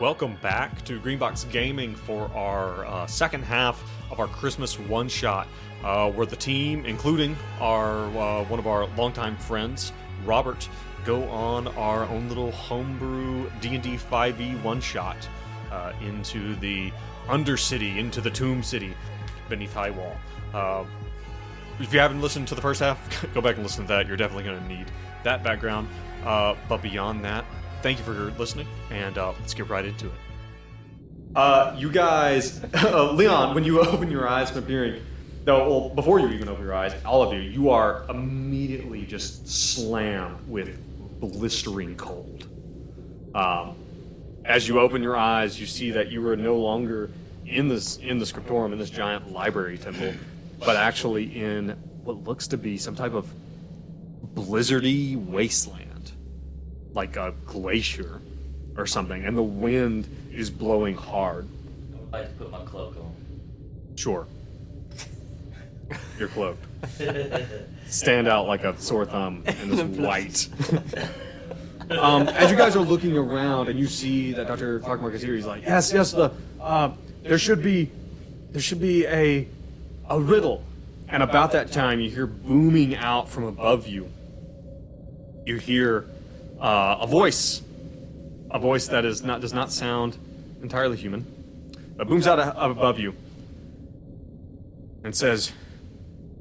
welcome back to Greenbox Gaming for our second half of our Christmas one-shot, where the team, including our one of our longtime friends, Robert, go on our own little homebrew D&D 5e one-shot into the Undercity, into the Tomb City beneath High Wall. If you haven't listened to the first half, go back and listen to that. You're definitely going to need that background. But beyond that, thank you for listening, and let's get right into it. You guys, Leon, when you open your eyes from appearing, well, before you even open your eyes, all of you, you are immediately just slammed with blistering cold. As you open your eyes, you see that you are no longer in the scriptorium, in this giant library temple, but actually in what looks to be some type of blizzardy wasteland, like a glacier or something, and the wind is blowing hard. I would like to put my cloak on. Sure. You're cloaked. Stand out like a sore thumb in this white. As you guys are looking around and you see that Dr. Clarkmark is here, he's like, yes, there should be a riddle. And about that time, you hear booming out from above you. You hear a voice that does not sound entirely human, but booms out above you and says,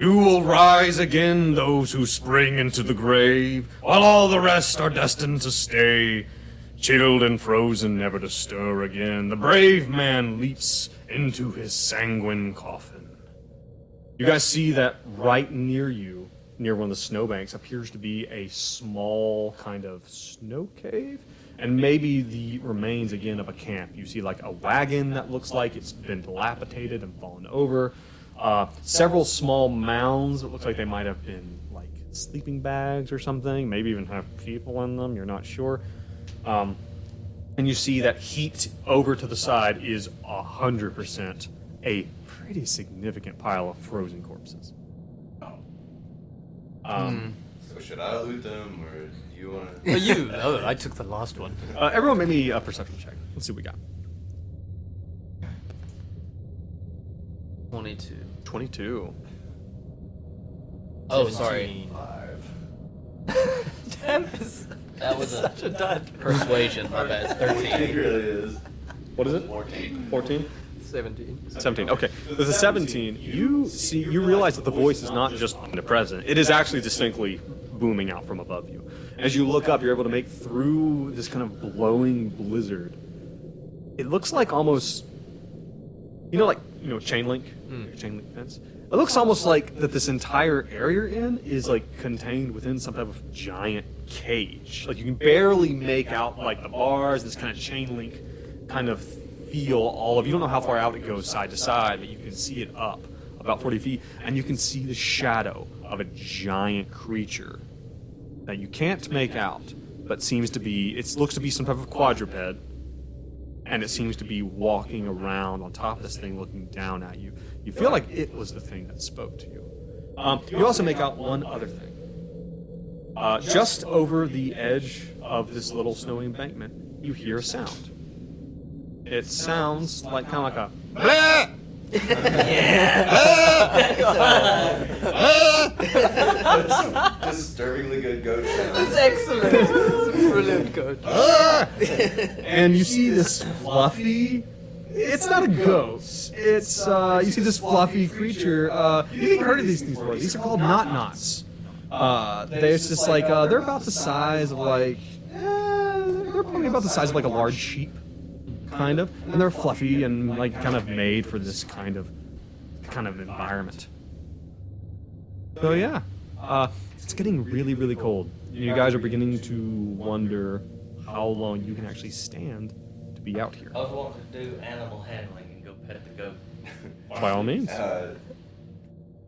"You will rise again, those who spring into the grave, while all the rest are destined to stay, chilled and frozen, never to stir again. The brave man leaps into his sanguine coffin." You guys see that right near you, near one of the snowbanks, appears to be a small kind of snow cave, and maybe the remains again of a camp. You see like a wagon that looks like it's been dilapidated and fallen over. Several small mounds that look like they might have been like sleeping bags or something, maybe even have people in them, you're not sure. And you see that heaped over to the side is 100% a pretty significant pile of frozen corpses. So should I loot them, or do you want to? Well, you. Oh, I took the last one. Everyone make me a perception check. Let's see what we got. 22. 22. Oh, sorry. 5. Tamp is That was such a dud. persuasion. My bad. It's 13. It really is. What is it? 14. 14? 17. 17. Okay. With a 17, you realize that the voice is not just omnipresent. It is actually distinctly booming out from above you. As you look up, you're able to make through this kind of blowing blizzard. It looks like almost, chain link fence. It looks almost like that this entire area you're in is like contained within some type of giant cage. Like you can barely make out like the bars, this kind of chain link kind of feel all of. You don't know how far out it goes side to side, but you can see it up about 40 feet, and you can see the shadow of a giant creature that you can't make out, but looks to be some type of quadruped, and it seems to be walking around on top of this thing looking down at you. You feel like it was the thing that spoke to you. You also make out one other thing. Just over the edge of this little snowy embankment, you hear a sound. It sounds like kind of like a blah! Disturbingly good goat sound. It's excellent. It's a brilliant goat. And you see this fluffy. It's not a ghost. It's you see this fluffy creature. You've heard of these things before. These are called not-nots. There's just like they're about the size of like they're probably about the size of like a large sheep, kind of, and they're fluffy and like kind of made for this kind of environment. So yeah, it's getting really, really cold. You guys are beginning to wonder how long you can actually stand to be out here. I was wanting to do animal handling and go pet the goat. By all means.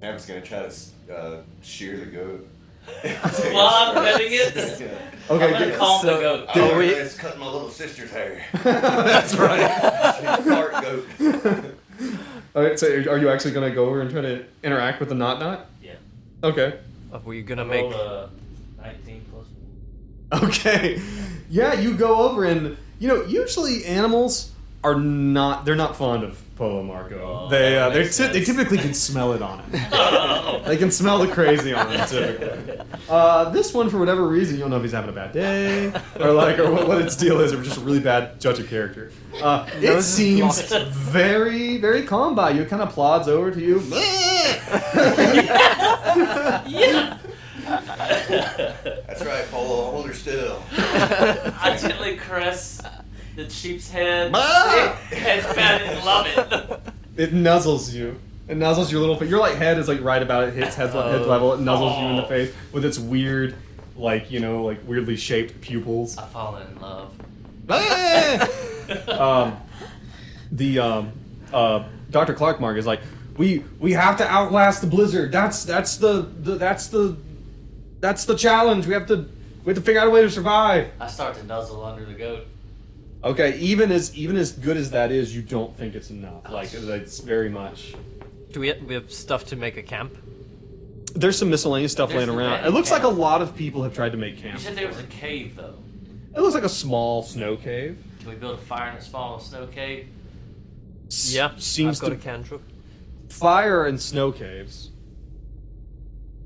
Tamp's gonna try to shear the goat. While I'm petting it, Yeah. I'm gonna calm the goat. Oh, it's cutting my little sister's hair. That's right. She's part goat. Alright, so are you actually going to go over and try to interact with the not? Yeah. Okay. Were you gonna I make? rolled a 19 plus. Okay. Yeah, you go over and Usually animals are not. They're not fond of Polo Marco. They typically can smell it on it. They can smell the crazy on it typically. This one, for whatever reason, you don't know if he's having a bad day or what its deal is, or just a really bad judge of character. It seems very, very calm by you. It kind of plods over to you. That's right, Polo. Hold her still. I gently caress the sheep's head. Ah! It's bad and love it. It nuzzles you. It nuzzles your little face. Your head is right about it. Hits head level. It nuzzles you in the face with its weird, weirdly shaped pupils. I've fallen in love. Dr. Clarkmark is like, we have to outlast the blizzard. That's the challenge. We have to figure out a way to survive. I start to nuzzle under the goat. Okay, even as good as that is, you don't think it's enough. It's very much. Do we have stuff to make a camp? There's some miscellaneous stuff laying around. It looks like a lot of people have tried to make camp. You said there was a cave, though. It looks like a small snow cave. Can we build a fire in a small snow cave? Yeah, Seems I've got to a cantrip. fire and snow caves.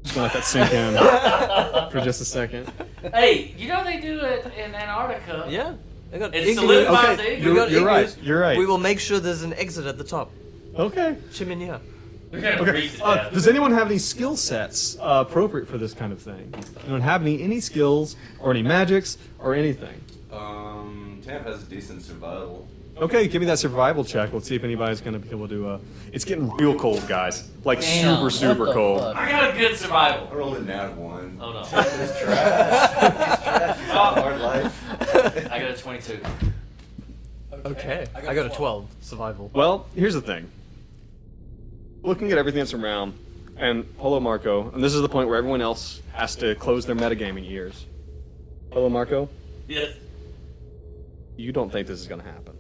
Just gonna let that sink in for just a second. Hey, they do it in Antarctica. Yeah, I got It's igloos. solidifies the Okay, igloo. you're right. You're right. We will make sure there's an exit at the top. Okay. Chimney. We're gonna Okay. freeze to death. Does anyone have any skill sets appropriate for this kind of thing? Anyone have any skills or any magics or anything? Tamp has a decent survival. Okay, give me that survival check. Let's see if anybody's gonna be able to. It's getting real cold, guys. Damn, Super what the cold. fuck? I got a good survival. I rolled a nat 1. Oh no. He's trash. He's got a hard life. I got a 22. Okay, I got a 12 survival. Well, here's the thing. Looking at everything that's around, and Polo Marco, and this is the point where everyone else has to close their metagaming ears. Polo Marco, Yes. you don't think this is gonna happen.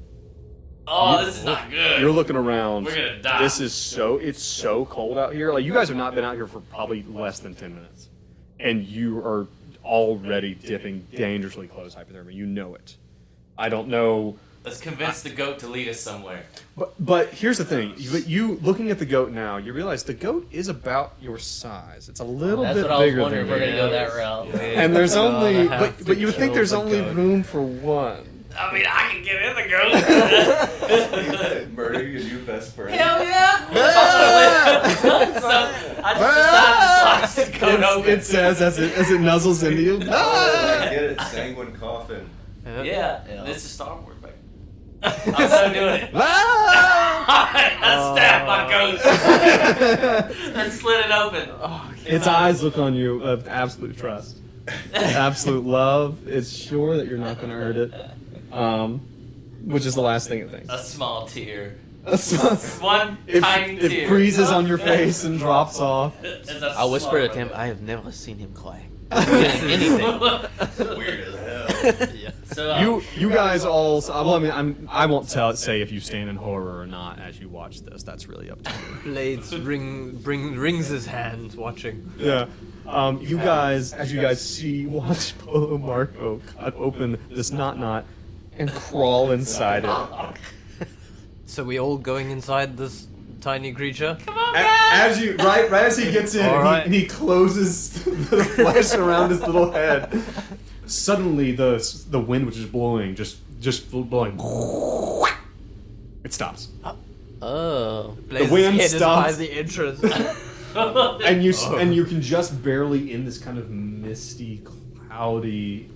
Oh, this is not good. You're looking around. We're gonna die. It's so cold out here. You guys have not been out here for probably less than 10 minutes. And you are already dipping dangerously close to hypothermia. You know it. I don't know. Let's convince the goat to lead us somewhere. But here's the thing. You looking at the goat now, you realize the goat is about your size. It's a little That's bit what I was bigger wondering than if we're you. gonna go that route. And there's only, have but to you would think kill there's the only goat. room for one. I mean, I can get in the goat. Murder your new best friend. Hell yeah! So I just decided to slice the goat open. It says as it nuzzles into you. I get it. Sanguine coffin. Yeah, this is Star Wars, baby. I'm so doing it. Ah! I stabbed my goat and slid it open. Its eyes look on you of absolute trust, absolute love. It's sure that you're not going to hurt it, which is the last thing it thinks. A small tear. One tiny tear. It freezes on your face and drops off. I whispered at him, I have never seen him cry. Anything. Weird as hell. So, You guys all. Well, I mean, I won't say if you stand in horror or not as you watch this. That's really up to you. Blades rings his hand watching. Yeah. You guys, as you guys watch Polo Marco cut open this knot and crawl inside it. So we all going inside this tiny creature? come on, guys! Right as he gets in, All right. and he closes the flesh around his little head. Suddenly, the wind which is blowing, just blowing, it stops. Oh. Blades' wind head stops. is by the entrance. And you can just barely in this kind of misty, cloudy,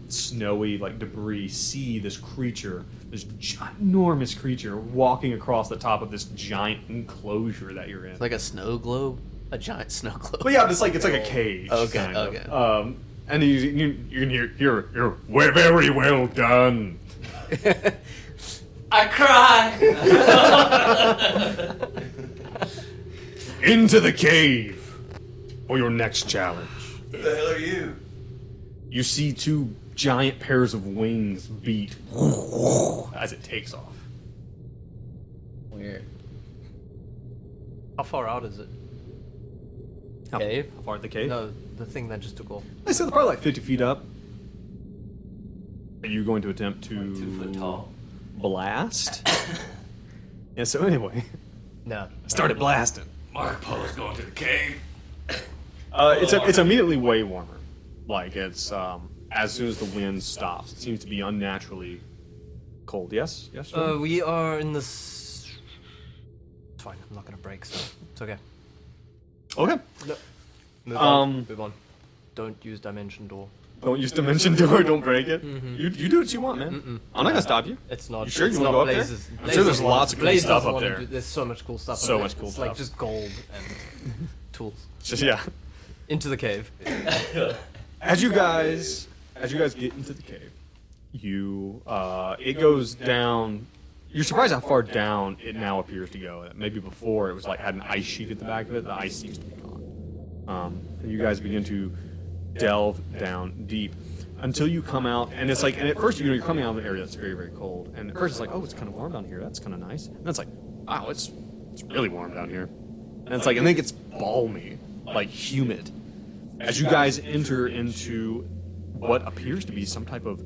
snowy, debris see this creature, this ginormous creature walking across the top of this giant enclosure that you're in. Like a snow globe? A giant snow globe. But yeah, it's like a cage. Okay, kind of. okay. And you can hear, you're very well done. I cry! Into the cave for your next challenge. Who the hell are you? You see two giant pairs of wings beat as it takes off. Weird. How far out is it? Cave? How far the cave? No, the thing that just took off. I said probably 50 feet up. Are you going to attempt to 2 foot tall. blast? Yeah. So anyway, No. I started blasting. Mark Polo's going to the cave. It's immediately way warmer. Like it's as soon as the wind stops, it seems to be unnaturally cold. Yes. Yes. Sir? We are in this. It's fine. I'm not gonna break, so it's okay. Okay. Move on. Move on. Don't use dimension door. Don't use dimension door. Don't break it. You do what you want, man. I'm not gonna stop you. It's not. You sure it's you wanna not go up there? Blazes. I'm sure there's lots of cool Blaze stuff doesn't up wanna there. there's so much cool stuff. So up much there. cool It's like stuff. just gold and tools. Just yeah. Into the cave. As you guys get into the cave, it goes down. You're surprised how far down it now appears to go. Maybe before it was like had an ice sheet at the back of it. The ice seems to be gone. And you guys begin to delve down deep until you come out, and it's like, and at first you're coming out of an area that's very, very cold, and at first it's like, oh, it's kind of warm down here. That's kind of nice. And it's like, wow, it's really warm down here. And it's like, and then it gets balmy, like humid. As you guys enter into what appears to be some type of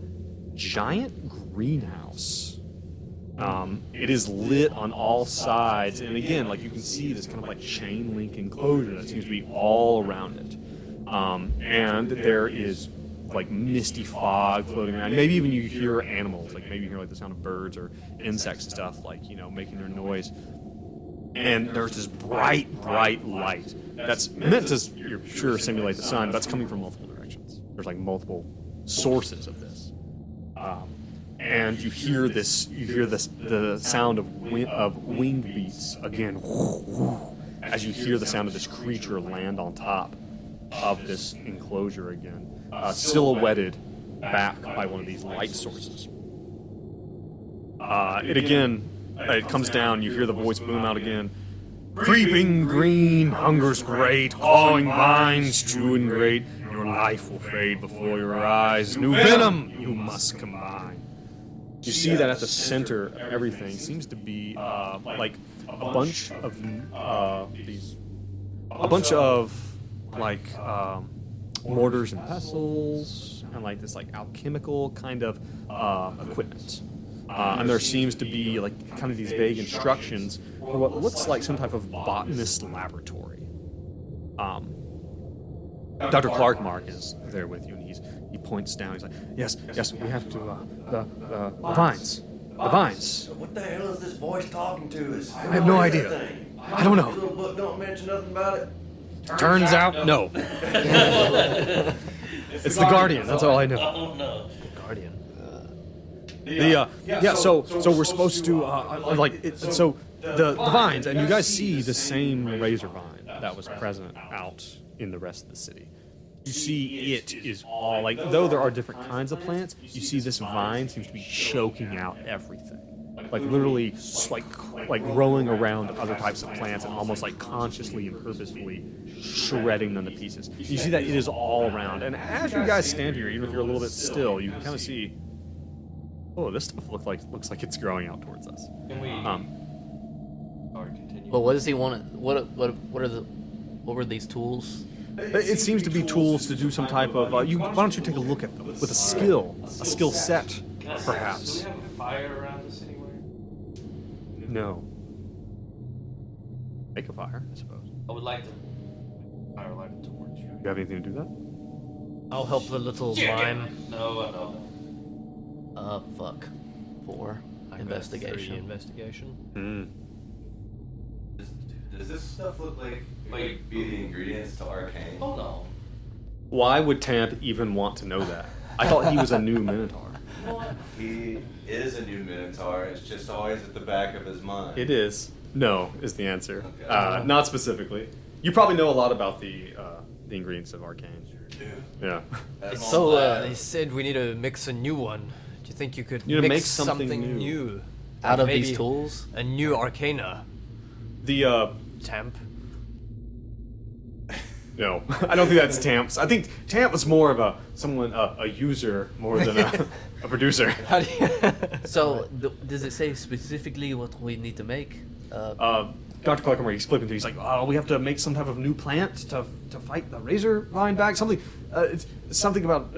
giant greenhouse. It is lit on all sides, and again, like you can see this kind of like chain link enclosure that seems to be all around it. And there is like misty fog floating around. Maybe even you hear animals, like maybe you hear like the sound of birds or insects and stuff, like, you know, making their noise. And there's this bright light that's meant to, you're sure, simulate the sun, but that's coming from multiple directions. There's like multiple sources of this. And you hear the sound of wing beats again, as you hear the sound of this creature land on top of this enclosure again, silhouetted back by one of these light sources. It comes down, you hear the voice boom out again. Creeping green, hunger's great, clawing vines, chewing great, your life will fade before your eyes. New venom you must combine. You see that at the center of everything seems to be like a bunch of mortars and pestles and like this like alchemical kind of equipment. And there seems to be like kind of these vague instructions for what looks like some type of botanist laboratory. Dr. Clarkmark is there with you, and he points down. He's like, yes, we have to the vines. What the hell is this voice talking to us? I have no idea. I don't know. Your little book don't mention nothing about it. Turns out, no. It's the Guardian. That's all I know. Oh no. Guardian. So we're supposed to the vines, and you guys see the same razor vine that was present out in the rest of the city. You see it is all like, though there are different kinds of plants, you see this vine seems to be choking out everything. Like literally like growing around other types of plants and almost like consciously and purposefully shredding them to pieces. You see that it is all around, and as you guys stand here, even if you're a little bit still, you can kind of see, oh, this stuff looks like it's growing out towards us. Can we? Or continue. But what does he want? What were these tools? It seems to be tools to do some type of. Why don't you take a look at them with a skill set, perhaps? Do we have a fire around us anywhere? No. Make a fire, I suppose. I would like to fire light a torch. You have anything to do that? I'll help the little mime. No. Fuck. 4 I got investigation. 3 investigation. Does this stuff look like it might be the ingredients to arcane? Hold on. Why would Tamp even want to know that? I thought he was a new Minotaur. He is a new Minotaur. It's just always at the back of his mind. It is. No, is the answer. Okay. Not specifically. You probably know a lot about the ingredients of arcane. Yeah. That's So all he said we need to mix a new one. Do you think you could You need to mix make something new. Out of Maybe these tools? A new arcana. The Tamp. no, I don't think that's Tamp's. I think Tamp was more of a user more than a producer. How do you? So, does it say specifically what we need to make? Dr. Clarkmark, he's flipping through. He's like, "Oh, we have to make some type of new plant to fight the razor vine bag. Something, it's something about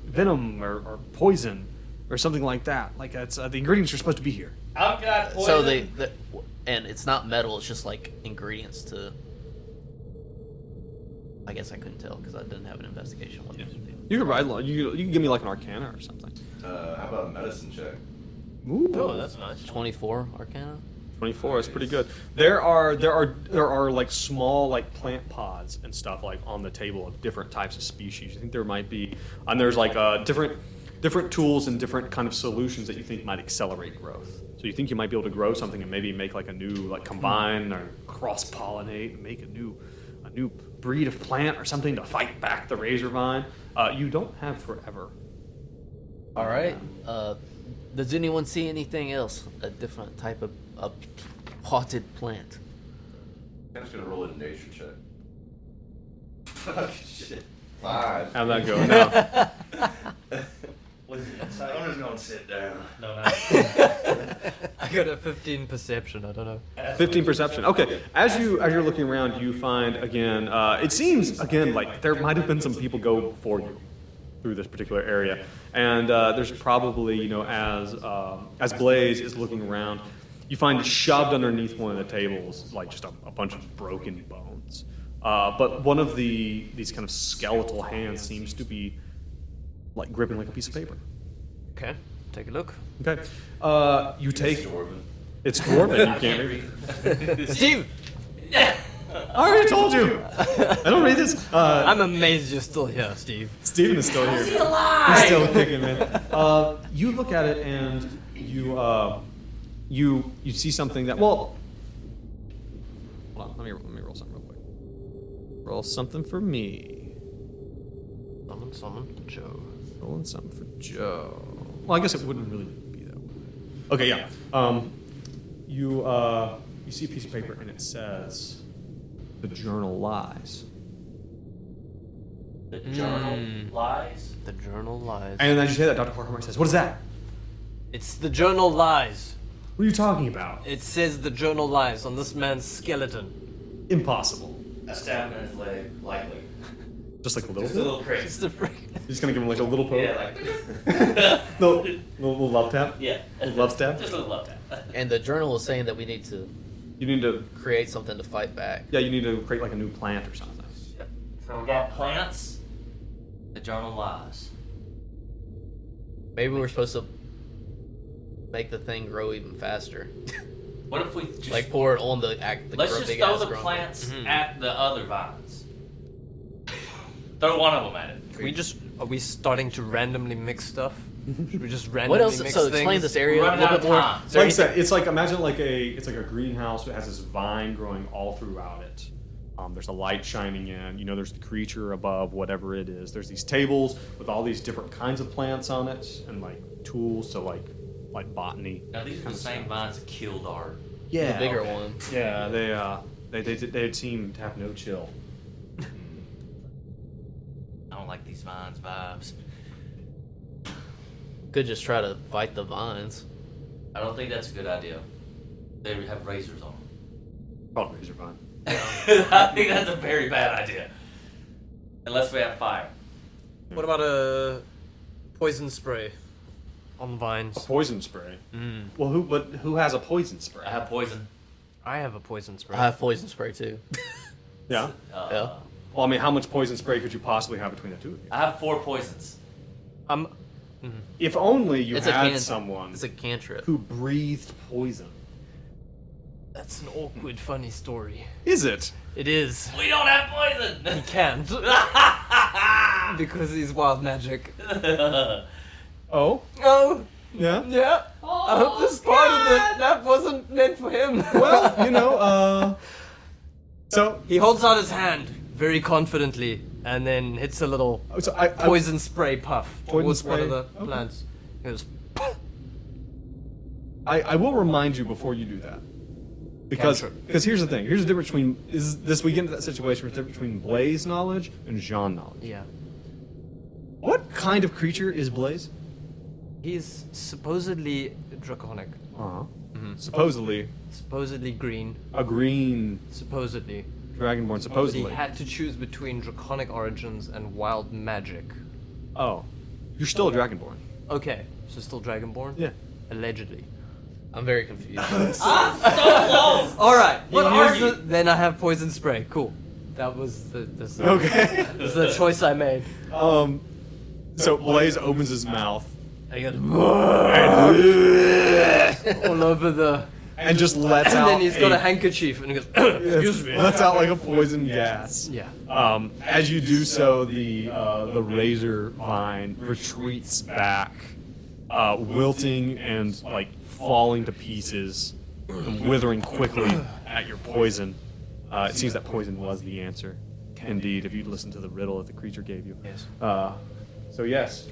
venom or poison or something like that. Like that's the ingredients are supposed to be here. I've got poison. So and it's not metal. It's just like ingredients to. I guess I couldn't tell because I didn't have an investigation. What these do. You can ride. You can give me like an Arcana or something. How about a medicine check? Ooh. Oh, that's nice. 24 Arcana. 24 is pretty good. There are like small like plant pods and stuff like on the table of different types of species. I think there might be, and there's like different tools and different kind of solutions that you think might accelerate growth. So you think you might be able to grow something and maybe make like a new like combine or cross pollinate and make a new breed of plant or something to fight back the razor vine. You don't have forever. All right. Does anyone see anything else? A different type of potted plant? I'm just gonna roll a nature check. Fuck shit. 5. How'd that go? No. What's it inside? I'm just gonna sit down. No. I got a 15 perception. I don't know. 15 perception. Okay. As you're looking around, you find again. It seems again like there might have been some people go before you through this particular area, and there's probably as Blaze is looking around, you find shoved underneath one of the tables like just a bunch of broken bones. But one of these kind of skeletal hands seems to be like gripping like a piece of paper. Okay, take a look. Okay. You take. It's dwarven. You can't read. Steve! I already told you. I don't read this. I'm amazed you're still here, Steve. Steven is still here. He's alive! He's still kicking, man. You look at it and you see something that hold on. Let me roll something real quick. Roll something for me. Summon Joe. Rolling something for Joe. Well, I guess it wouldn't really be though. Okay, yeah. You see a piece of paper and it says, "The journal lies." The journal lies. The journal lies. And as you say that, Dr. Clark says, "What is that? It's the journal lies. What are you talking about? It says the journal lies on this man's skeleton. Impossible." I stabbed in his leg lightly. Just like a little Just a bit? little crazy. It's the frick. You're just gonna give him like a little poke? Yeah, like. little love tap? Yeah. Little love stab? Just a little love tap. And the journal is saying that we need to You need to, create something to fight back. yeah, you need to create like a new plant or something. So we got plants. The journal lies. Maybe we're supposed to make the thing grow even faster. What if we just Like pour it on the let's just big throw ass the grumble. plants at the other vines. Throw one of them at it. Are we starting to randomly mix stuff? Should we just randomly What else? mix So things? explain this area a Running little out bit of more. time. Is there Like I anything- said, it's like, imagine like it's like a greenhouse that has this vine growing all throughout it. There's a light shining in, there's the creature above, whatever it is. There's these tables with all these different kinds of plants on it and like tools to like botany. Now these are the same vines that killed our. Yeah. The bigger one. Yeah, they seem to have no chill. I don't like these vines vibes. Could just try to fight the vines. I don't think that's a good idea. They have razors on them. Probably razor vine. I think that's a very bad idea. Unless we have fire. What about a poison spray on vines? A poison spray. Well, who has a poison spray? I have poison. I have a poison spray. I have poison spray too. Yeah. Yeah. Well, I mean, how much poison spray could you possibly have between the two of you? I have 4 poisons. If only you It's a had can- someone It's a cantrip. who breathed poison. That's an awkward, funny story. Is it? It is. We don't have He poison. can't. Because he's wild magic. Oh? Oh, Yeah? yeah. I hope this part of that wasn't meant for him. Well, so He holds out his hand very confidently and then hits a little I poison spray puff Poison towards one of spray? the plants. He goes, I will remind you before you do that. Because here's the thing. Here's the difference between we get into that situation where the difference between Blaze knowledge and Jean knowledge. yeah. What kind of creature is Blaze? He's supposedly draconic. Uh-huh. Supposedly Supposedly green. a green Supposedly. dragonborn. But he Supposedly. had to choose between draconic origins and wild magic. Oh, you're still a dragonborn. Okay, so still Dragonborn? Yeah. Allegedly. I'm very confused. I'm so close. Alright, What are you? then I have poison spray. Cool. That was the Okay. This is the choice I made. So Blaze opens his mouth I goes and, all over the. and just lets And out. then he's got a handkerchief and he goes. Excuse me. Lets out like a poison gas. Yeah. As you do so, the razor vine retreats back, wilting and like falling to pieces, and withering quickly at your poison. It seems that poison was the answer. Indeed, if you'd listened to the riddle that the creature gave you. Yes. So yes.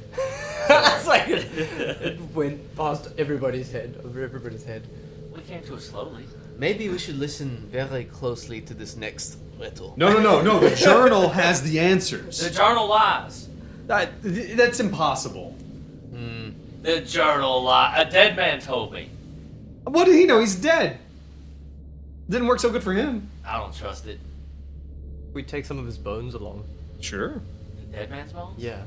It's like it went past everybody's head, over everybody's head. We came to it slowly. Maybe we should listen very closely to this next riddle. No. The journal has the answers. The journal lies. That's impossible. The journal lies. A dead man told me. What did he know? He's dead. Didn't work so good for him. I don't trust it. We take some of his bones along. Sure. The dead man's bones? Yeah.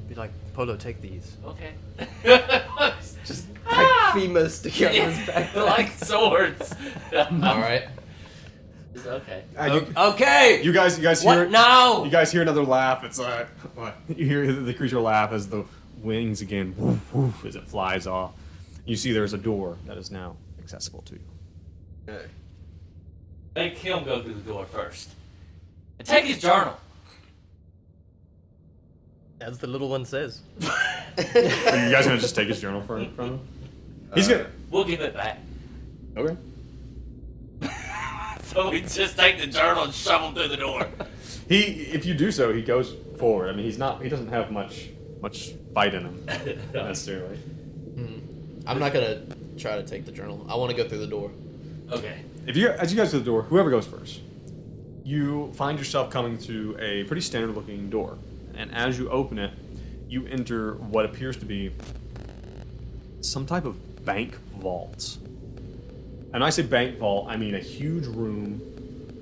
Be like, Polo, take these. Okay. Just like femurs sticking out of his back. They're like swords. All right. It's okay. Okay! You guys hear What now? You guys hear another laugh. It's like what? You hear the creature laugh as the wings again woof, woof, as it flies off. You see there's a door that is now accessible to you. Okay. Make him go through the door first. And take his journal. As the little one says. Are you guys gonna just take his journal from him? He's gonna. We'll give it back. Okay. So we just take the journal and shove him through the door. If you do so, he goes forward. I mean, he doesn't have much fight in him necessarily. I'm not gonna try to take the journal. I want to go through the door. Okay. As you guys go to the door, whoever goes first, you find yourself coming to a pretty standard-looking door, and as you open it, you enter what appears to be some type of bank vault. And I say bank vault, I mean a huge room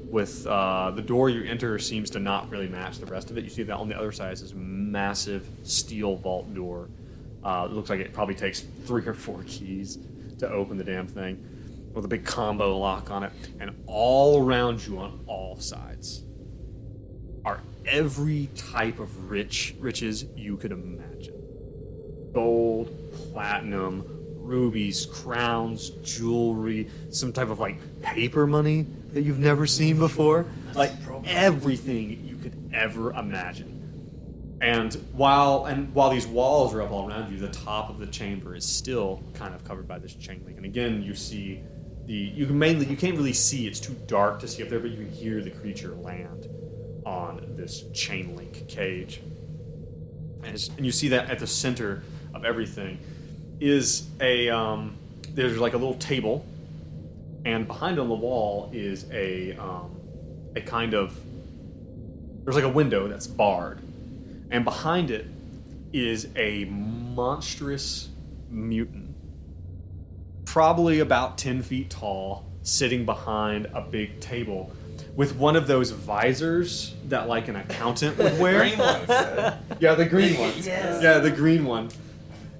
with the door you enter seems to not really match the rest of it. You see that on the other side is this massive steel vault door. It looks like it probably takes 3 or 4 keys to open the damn thing, with a big combo lock on it. And all around you on all sides are every type of riches you could imagine. Gold, platinum, rubies, crowns, jewelry, some type of like paper money that you've never seen before. Like everything you could ever imagine. And while these walls are up all around you, the top of the chamber is still kind of covered by this chain link. And again, you see you can't really see, it's too dark to see up there, but you can hear the creature land on this chain link cage. And you see that at the center of everything is there's like a little table, and behind on the wall is a kind of, there's like a window that's barred, and behind it is a monstrous mutant, probably about 10 feet tall, sitting behind a big table with one of those visors that like an accountant would wear. Green ones. Yeah, the green one. Yes. Yeah, the green one.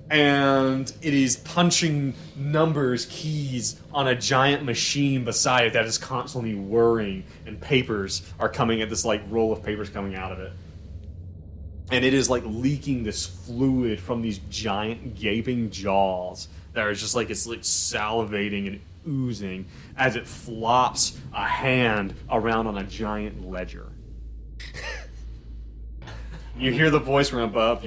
And it is punching numbers, keys on a giant machine beside it that is constantly whirring, and papers are coming at this like roll of papers coming out of it. And it is like leaking this fluid from these giant gaping jaws that are just like, it's like salivating and oozing as it flops a hand around on a giant ledger. You hear the voice ramp up,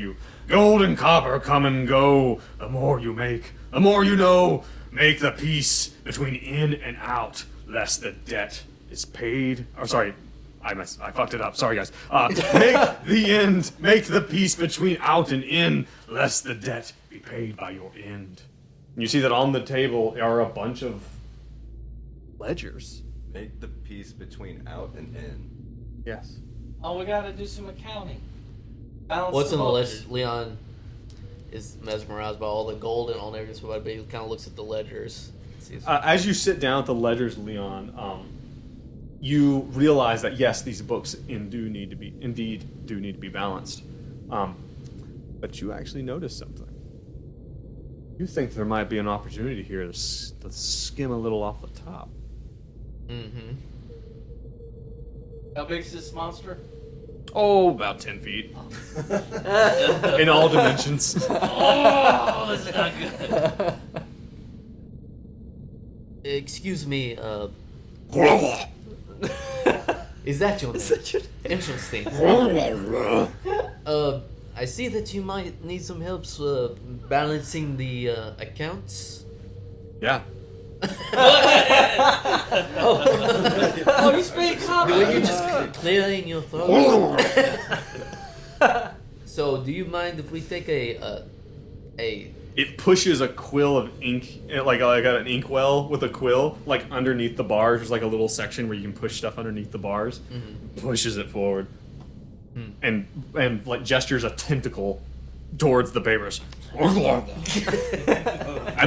gold and copper come and go. The more you make, the more you know. Make the peace between in and out, lest the debt is paid. Oh, sorry, I fucked it up. Sorry, guys. Make the peace between out and in, lest the debt be paid by your end. And you see that on the table are a bunch of ledgers. Make the peace between out and in. Yes. Oh, we gotta do some accounting. Balance What's in the books. ledger? Leon is mesmerized by all the gold and all and everything, but he kind of looks at the ledgers. As you sit down at the ledgers, Leon, you realize that yes, these books indeed do need to be balanced. But you actually notice something. You think there might be an opportunity here to skim a little off the top? Mm-hmm. How big is this monster? Oh, about 10 feet. In all dimensions. Oh, this is not good. Excuse me, is that your name? Interesting. I see that you might need some help balancing the accounts. Yeah. Oh, you speak common. Were you just clearing your throat? So, do you mind if we take a It pushes a quill of ink, like an inkwell with a quill, like underneath the bars. There's like a little section where you can push stuff underneath the bars. Pushes it forward, and like gestures a tentacle towards the papers, and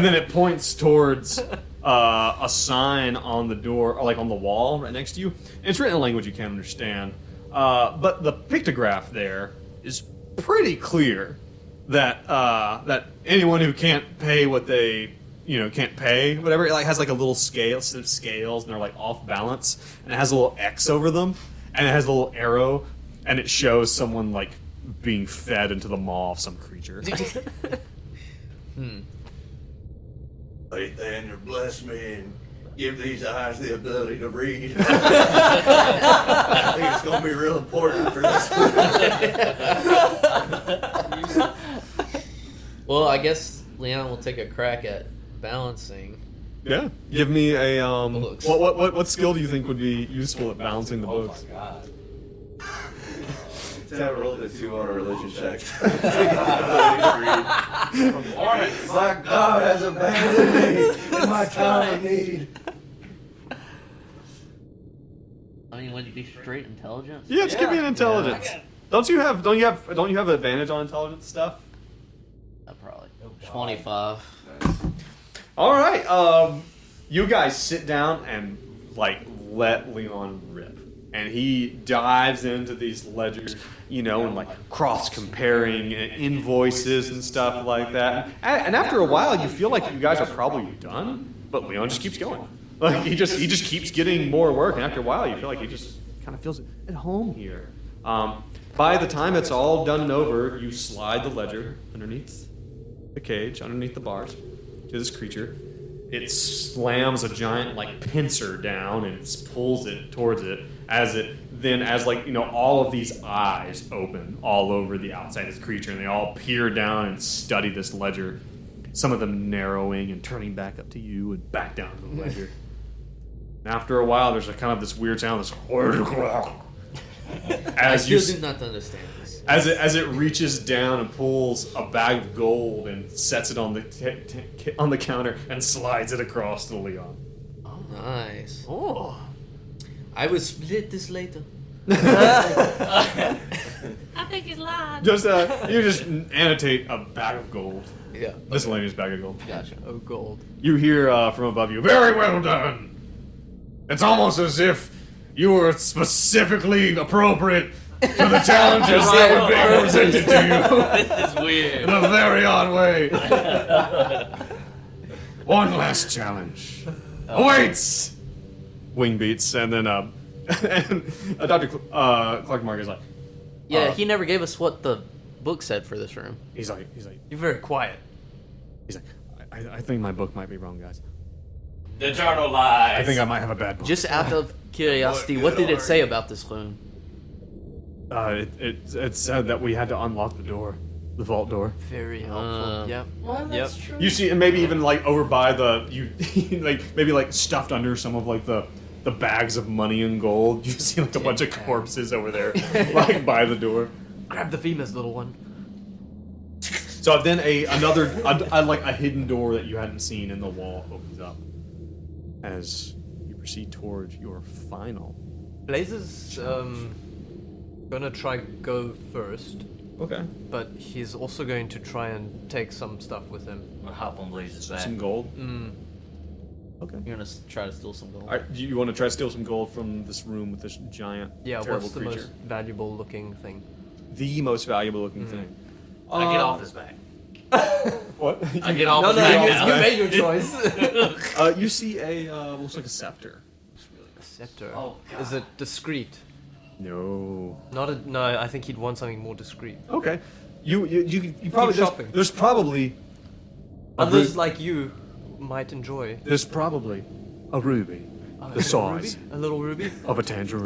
then it points towards a sign on the door, or like on the wall right next to you. And it's written in a language you can't understand, but the pictograph there is pretty clear. That anyone who can't pay what they can't pay, whatever, it like has like a little set of scales, and they're like off balance, and it has a little X over them, and it has a little arrow, and it shows someone like being fed into the maw of some creature. Late then, you bless me and give these eyes the ability to read. I think it's going to be real important for this one. Well, I guess Leon will take a crack at balancing. Yeah, give me a Books. what skill do you think would be useful at balancing the books? God. Tamp rolled a 2 on a religion check. Performance. My God has abandoned me in my time of need. I mean, would you be straight intelligence? Yeah, just give me an intelligence. Don't you have advantage on intelligence stuff? Probably. 25. All right, you guys sit down and like let Leon rip, and he dives into these ledgers, and like cross comparing invoices and stuff like that. And after a while, you feel like you guys are probably done, but Leon just keeps going. Like he just keeps getting more work, and after a while, you feel like he just kind of feels at home here. By the time it's all done and over, you slide the ledger underneath the cage, underneath the bars, to this creature. It slams a giant like pincer down and pulls it towards it as all of these eyes open all over the outside of this creature, and they all peer down and study this ledger. Some of them narrowing and turning back up to you and back down to the ledger. And after a while, there's a kind of this weird sound, this I still do not understand this. As it reaches down and pulls a bag of gold and sets it on the on the counter and slides it across to Leon. Oh, nice. Oh. I will split this later. I think he's lying. You just annotate a bag of gold, Yeah. miscellaneous bag of gold. Gotcha. Oh, gold. You hear from above you, "Very well done. It's almost as if you were specifically appropriate to the challenges that were being presented to you This is weird. in a very odd way. One last challenge awaits." Wing beats, and then Dr. Clark-Mark is like, Yeah, he never gave us what the book said for this room. he's like, You're very quiet. I think my book might be wrong, guys. The journal lies. I think I might have a bad book. Just out of curiosity, what did it say about this room? It said that we had to unlock the door, the vault door. Very helpful. Yep. Yep. You see, and maybe even like over by like maybe like stuffed under some of like the bags of money and gold. You see like a bunch of corpses over there, like by the door. Grab the femurs, little one. So then a hidden door that you hadn't seen in the wall opens up as you proceed towards your final. Blaze's gonna try go first, Okay. but he's also going to try and take some stuff with him. I'll hop on Blaze's back. Some gold. Okay. You're gonna try to steal some gold. All right, do you want to try to steal some gold from this room with this giant, Yeah, terrible what's the creature? most valuable looking thing? The most valuable looking thing. I get off his back. What? I get off No, his no, back you, now. you made your choice. You see a looks like a scepter. Scepter. Oh, God. Is it discreet? No. Not a, no. I think he'd want something more discreet. Okay. You probably shopping. there's probably Others like you might enjoy. there's probably a ruby the size A little ruby. of a tangerine.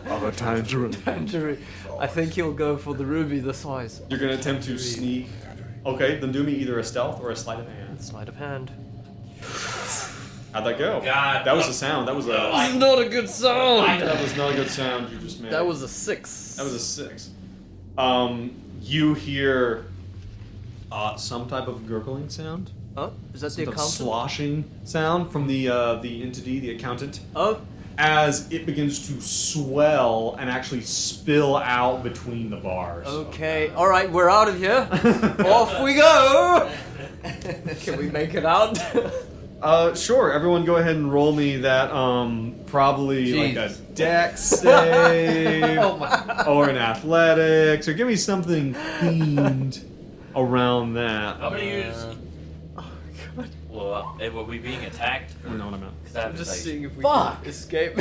Of a tangerine. Tangerine. I think he'll go for the ruby, the size. You're gonna attempt to sneak. Okay, then do me either a stealth or a sleight of hand. Sleight of hand. How'd that go? God. That was a sound. That was a. This is not a good sound. That was not a good sound you just made. That was a 6. That was a 6. You hear some type of gurgling sound. Oh, is that the Some type of accountant? sloshing sound from the entity, the accountant, Oh, as it begins to swell and actually spill out between the bars. okay. All right, we're out of here. Off we go. Can we make it out? Sure. Everyone, go ahead and roll me that probably like a Jeez. dex save Oh my. or an athletics, or give me something themed around that. I'm gonna use. Well, were we being attacked? I don't know what I meant. I'm just seeing if we Fuck. can escape.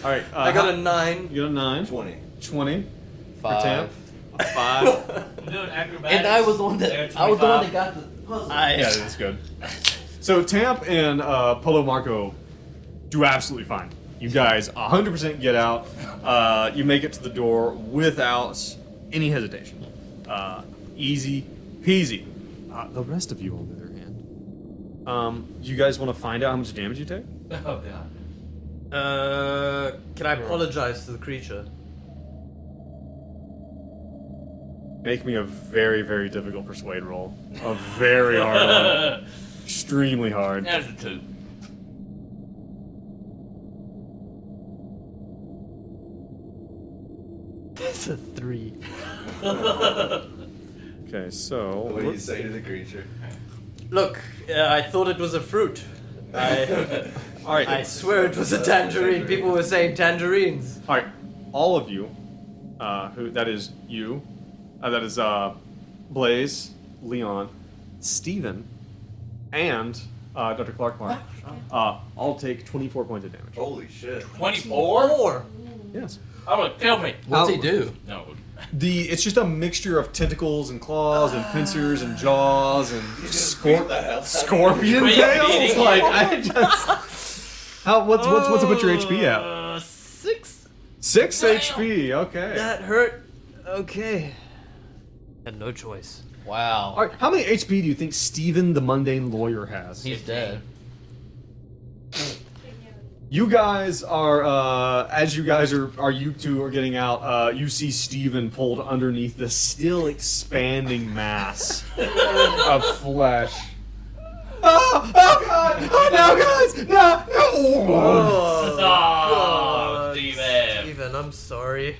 All right. I got a 9. You got a 9. 20. 20. 5. Tamp. A 5. I'm doing acrobatics. And I was the one that There, I was the one that 25. got the puzzle. Yeah, that's good. So Tamp and Polo Marco do absolutely fine. You guys 100% get out. You make it to the door without any hesitation. Easy peasy. The rest of you, on the other hand, you guys want to find out how much damage you take? Oh god. Can I apologize to the creature? Make me a very, very difficult persuade roll. A very hard one. Extremely hard. There's a 2. It's a 3. Okay, so What do you say to the creature? Look, I thought it was a fruit. all right, I swear it was a tangerine. People were saying tangerines. all right, all of you, who that is you, that is Blaze, Leon, Steven, and Dr. Clark Mark. I'll take 24 points of damage. Holy shit. 24? Yes. I would kill me. What's he do? No. It's just a mixture of tentacles and claws and pincers and jaws and Beat the hell out of scorpion Wait, tails. beating Like you. I just. What's up with your HP at? 6. 6 HP. Okay. That hurt. Okay. Had no choice. Wow. All right. How many HP do you think Steven the mundane lawyer has? He's dead. You guys are, as you guys are you two are getting out, you see Steven pulled underneath the still expanding mass of flesh. Oh God! Oh no, guys! No! Oh, Steven. Steven, I'm sorry.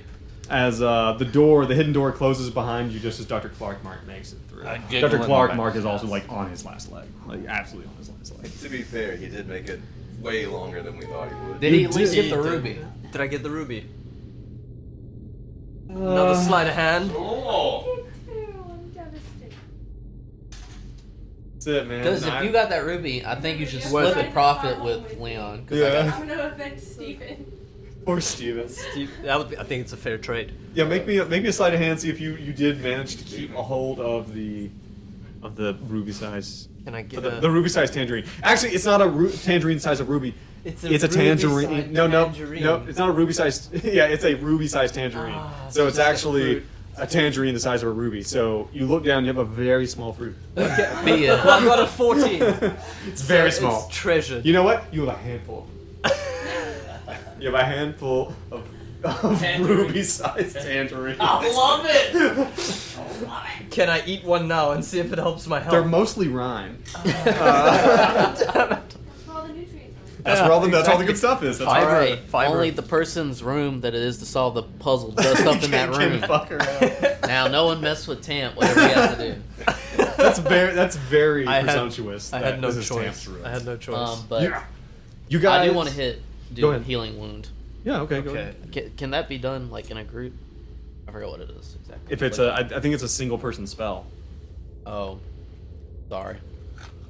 As the hidden door closes behind you, just as Dr. Clark Mark makes it through. I giggle Dr. in Clark my Mark is back. also like on his last leg, like absolutely on his last leg. To be fair, he did make it way longer than we thought he would. Did he You at least did. get the ruby? Did I get the ruby? Another sleight of hand. Oh. I'm devastated. That's it, man. Because if you got that ruby, I think you should Worth split it. the profit with Leon. 'cause I Yeah. got- I'm gonna offend Steven. Or Steven. I think it's a fair trade. Yeah, make me a sleight of hand. See if you did manage to keep a hold of the ruby size. Can I get The ruby size tangerine. Actually, it's not a tangerine size of ruby. It's It's a ruby-sized tangerine. No, it's not a ruby size. Yeah, it's a ruby size tangerine. So So it's it's like a actually fruit. a tangerine the size of a ruby. So you look down, you have a very small fruit. Be Well, I got a 14. It's very small. It's treasured. You know what? You have a handful. You have a handful of Tangerine. ruby-sized tangerines. I love it. Can I eat one now and see if it helps my health? They're mostly rind. That's all the nutrients. That's where all the good stuff is. That's Fiber. right. Fiber. Only the person's room that it is to solve the puzzle does stuff in that Can room. fuck around. Now, no one mess with Tamp, whatever he has to do. That's very I had- presumptuous. I that had no this is choice. Tamp's room. I had no choice. But Yeah. You guys. I do want to Go do ahead. healing wound. Yeah. Okay. Go Okay. ahead. Can that be done like in a group? I forgot what it is exactly. If it's I think it's a single person spell. Oh, sorry.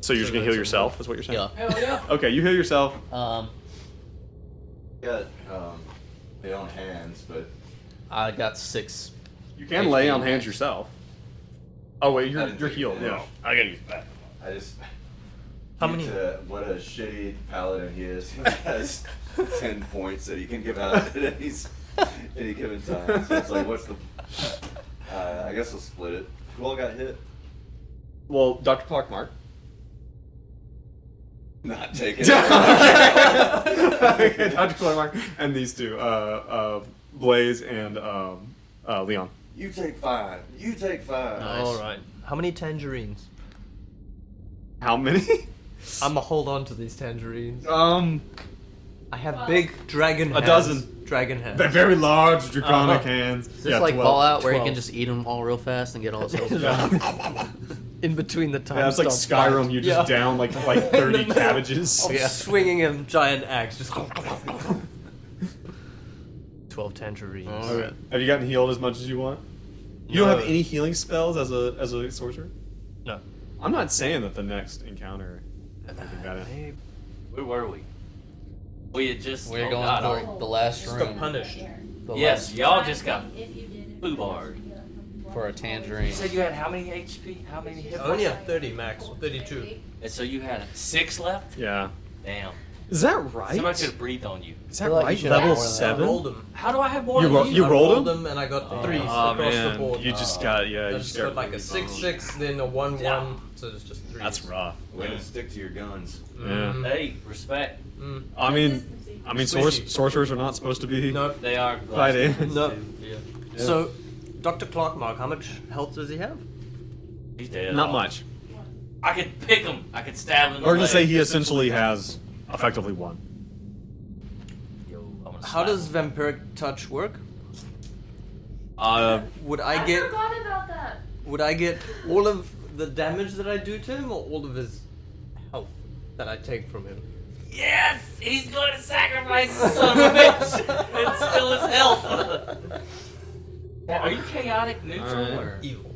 So you're just gonna heal yourself? Is what you're saying? Yeah. Hell yeah. Okay, you heal yourself. Got lay on hands, but I got 6. You can lay on hands yourself. Oh wait, I you're didn't take healed. it. Yeah, I gotta use that. I just. How due many- to what a shitty paladin he is. He has 10 points that he can give out at any given time. So it's like, what's the? I guess we'll split it. Who all got hit? Well, Dr. Clarkmark. Not taking it. Okay, Dr. Clarkmark and these two, Blaze and Leon. You take 5. You take 5. Nice. All right. How many tangerines? How many? I'm gonna hold on to these tangerines. Um, I have big dragon hands. dozen. Dragon hands. they're very large draconic hands. Is this like 12. Fallout where you 12. can just eat them all real fast and get all his health back? In between the time. Yeah, it's like stop Skyrim. fight. You just Yeah. down like 30 cabbages. I'm Yeah. swinging a giant axe. Just 12 tangerines. Okay. Have you gotten healed as much as you want? You don't have any healing spells as a sorcerer? No. I'm not saying that the next encounter. Hey, Where were we? We had just. We're oh going God, for the last just got room. punished. The Yes, last y'all just got If you did it. foobarred. for a tangerine. You said you had how many HP? How many hit I only points? have 30 max, 32. And so you had 6 left? Yeah. Damn. Is that right? Somebody could have breathed on you. Is I that feel like right? you should have Level more than that. I 7? rolled them. How do I have more You than ro- you? you I rolled rolled them? them and I got Oh, threes Oh across man, the board. you just got you I just just got got like a 6/6, then a 1/1, so it's just threes. That's rough. Way to stick to your guns. Yeah. Hey, respect. Mm. I mean, Squishy. sorcerers are not supposed to be. No, They are. Fighting. no. Yeah. So, Dr. Clarkmark, how much health does he have? He's dead. Not much. I could pick him. I could stab him. in the Or just say leg. he essentially has effectively one. Yo, I'm gonna How slap does him. vampiric touch work? Would I forgot about that. Would I get all of the damage that I do to him, or all of his health that I take from him? Yes! He's going to sacrifice the son of a bitch! And steal his health! Are you chaotic neutral Alright. or Evil.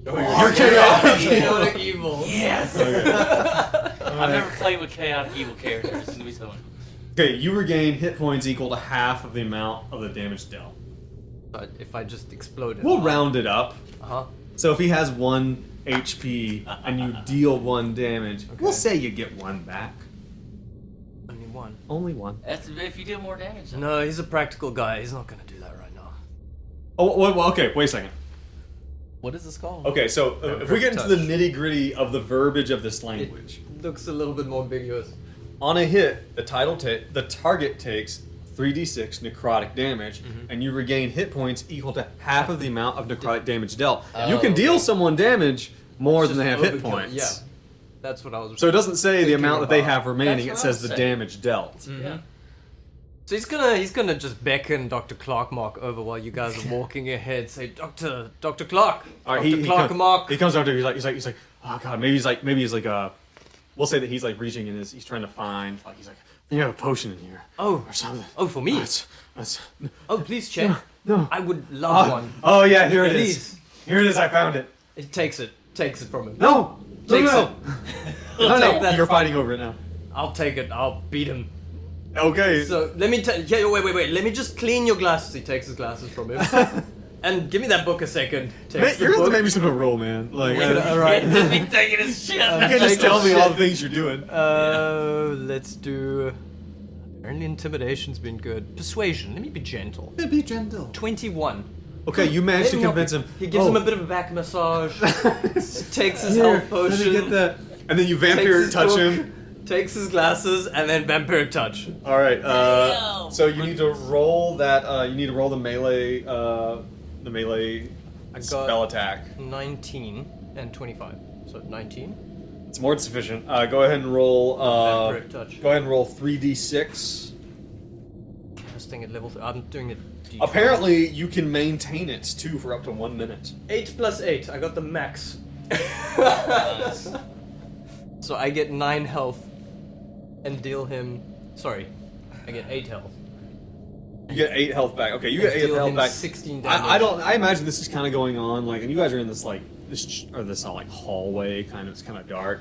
You're chaotic. Chaotic evil. Yes! I've never played with chaotic evil characters. Let me tell you. Okay, you regain hit points equal to half of the amount of the damage dealt. But if I just exploded. We'll round it up. Uh-huh. So if he has 1 HP and you deal 1 damage, we'll say you get 1 back. Only one. Only 1. That's if you do more damage. Then. No, he's a practical guy. He's not gonna do that right now. Oh, well, okay, wait a second. What is this called? Okay, so if we get into the nitty gritty of the verbiage of this language, It looks a little bit more ambiguous. on a hit, the target takes 3d6 necrotic damage, and you regain hit points equal to half of the amount of necrotic damage dealt. You can deal someone damage more than they have hit Overkill. points. Yeah. That's what I was. So it doesn't say the thinking amount that they about. have remaining; it That's says what the I was saying. damage dealt. Yeah. So he's gonna just beckon Dr. Clarkmark over while you guys are walking ahead. Say, Dr. Clark, All right, Dr. Clarkmark. he comes up to you. He's like, oh god, maybe he's like, we'll say that he's like reaching in he's trying to find, like he's like, you have a potion in here Oh, or something. oh, for me. That's Oh, please check. no. I would love one. Oh yeah, here it is. Please. Here it is. I found it. It takes it from him. No, Takes no. I'll take that. You're fighting over it now. I'll take it. I'll beat him. Okay. So let me yeah, wait. Let me just clean your glasses. He takes his glasses from him. And give me that book a second. Takes the You're gonna book. make me some roll, man. Like, All right. Just be taking his shit. you can't just tell me all the things you're doing. Let's do. Apparently, intimidation's been good. Persuasion. Let me be gentle. Be gentle. 21. Okay, you managed to Maybe not- convince him. He gives him a bit of a back massage. takes his health potion. Let me get that. And then you takes vampire his touch book, him. Takes his glasses and then vampire touch. All right. Damn. So you need to roll that. You need to roll the melee. The melee I got- spell attack. 19 and 25. So 19. It's more than sufficient. Go ahead and roll. Vampiric touch. Go ahead and roll 3d6. Casting at level 3. I'm doing it. D12. Apparently, you can maintain it too for up to 1 minute. 8 plus 8. I got the max. So I get 9 health and deal him. Sorry, I get 8 health You get 8 health back. Okay, you get 8 Deal health him back. 16 damage. I imagine this is kind of going on, like, and you guys are in this like hallway, kind of. It's kind of dark.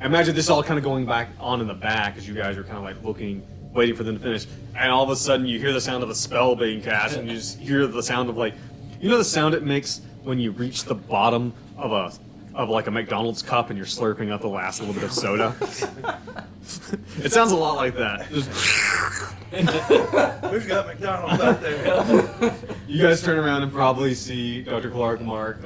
I imagine this all kind of going back on in the back as you guys are kind of like looking, waiting for them to finish, and all of a sudden you hear the sound of a spell being cast, and you just hear the sound of like, you know, the sound it makes when you reach the bottom of like a McDonald's cup and you're slurping up the last little bit of soda. It sounds a lot like that. Who's got McDonald's out there? You guys turn around and probably see Dr. Clark Mark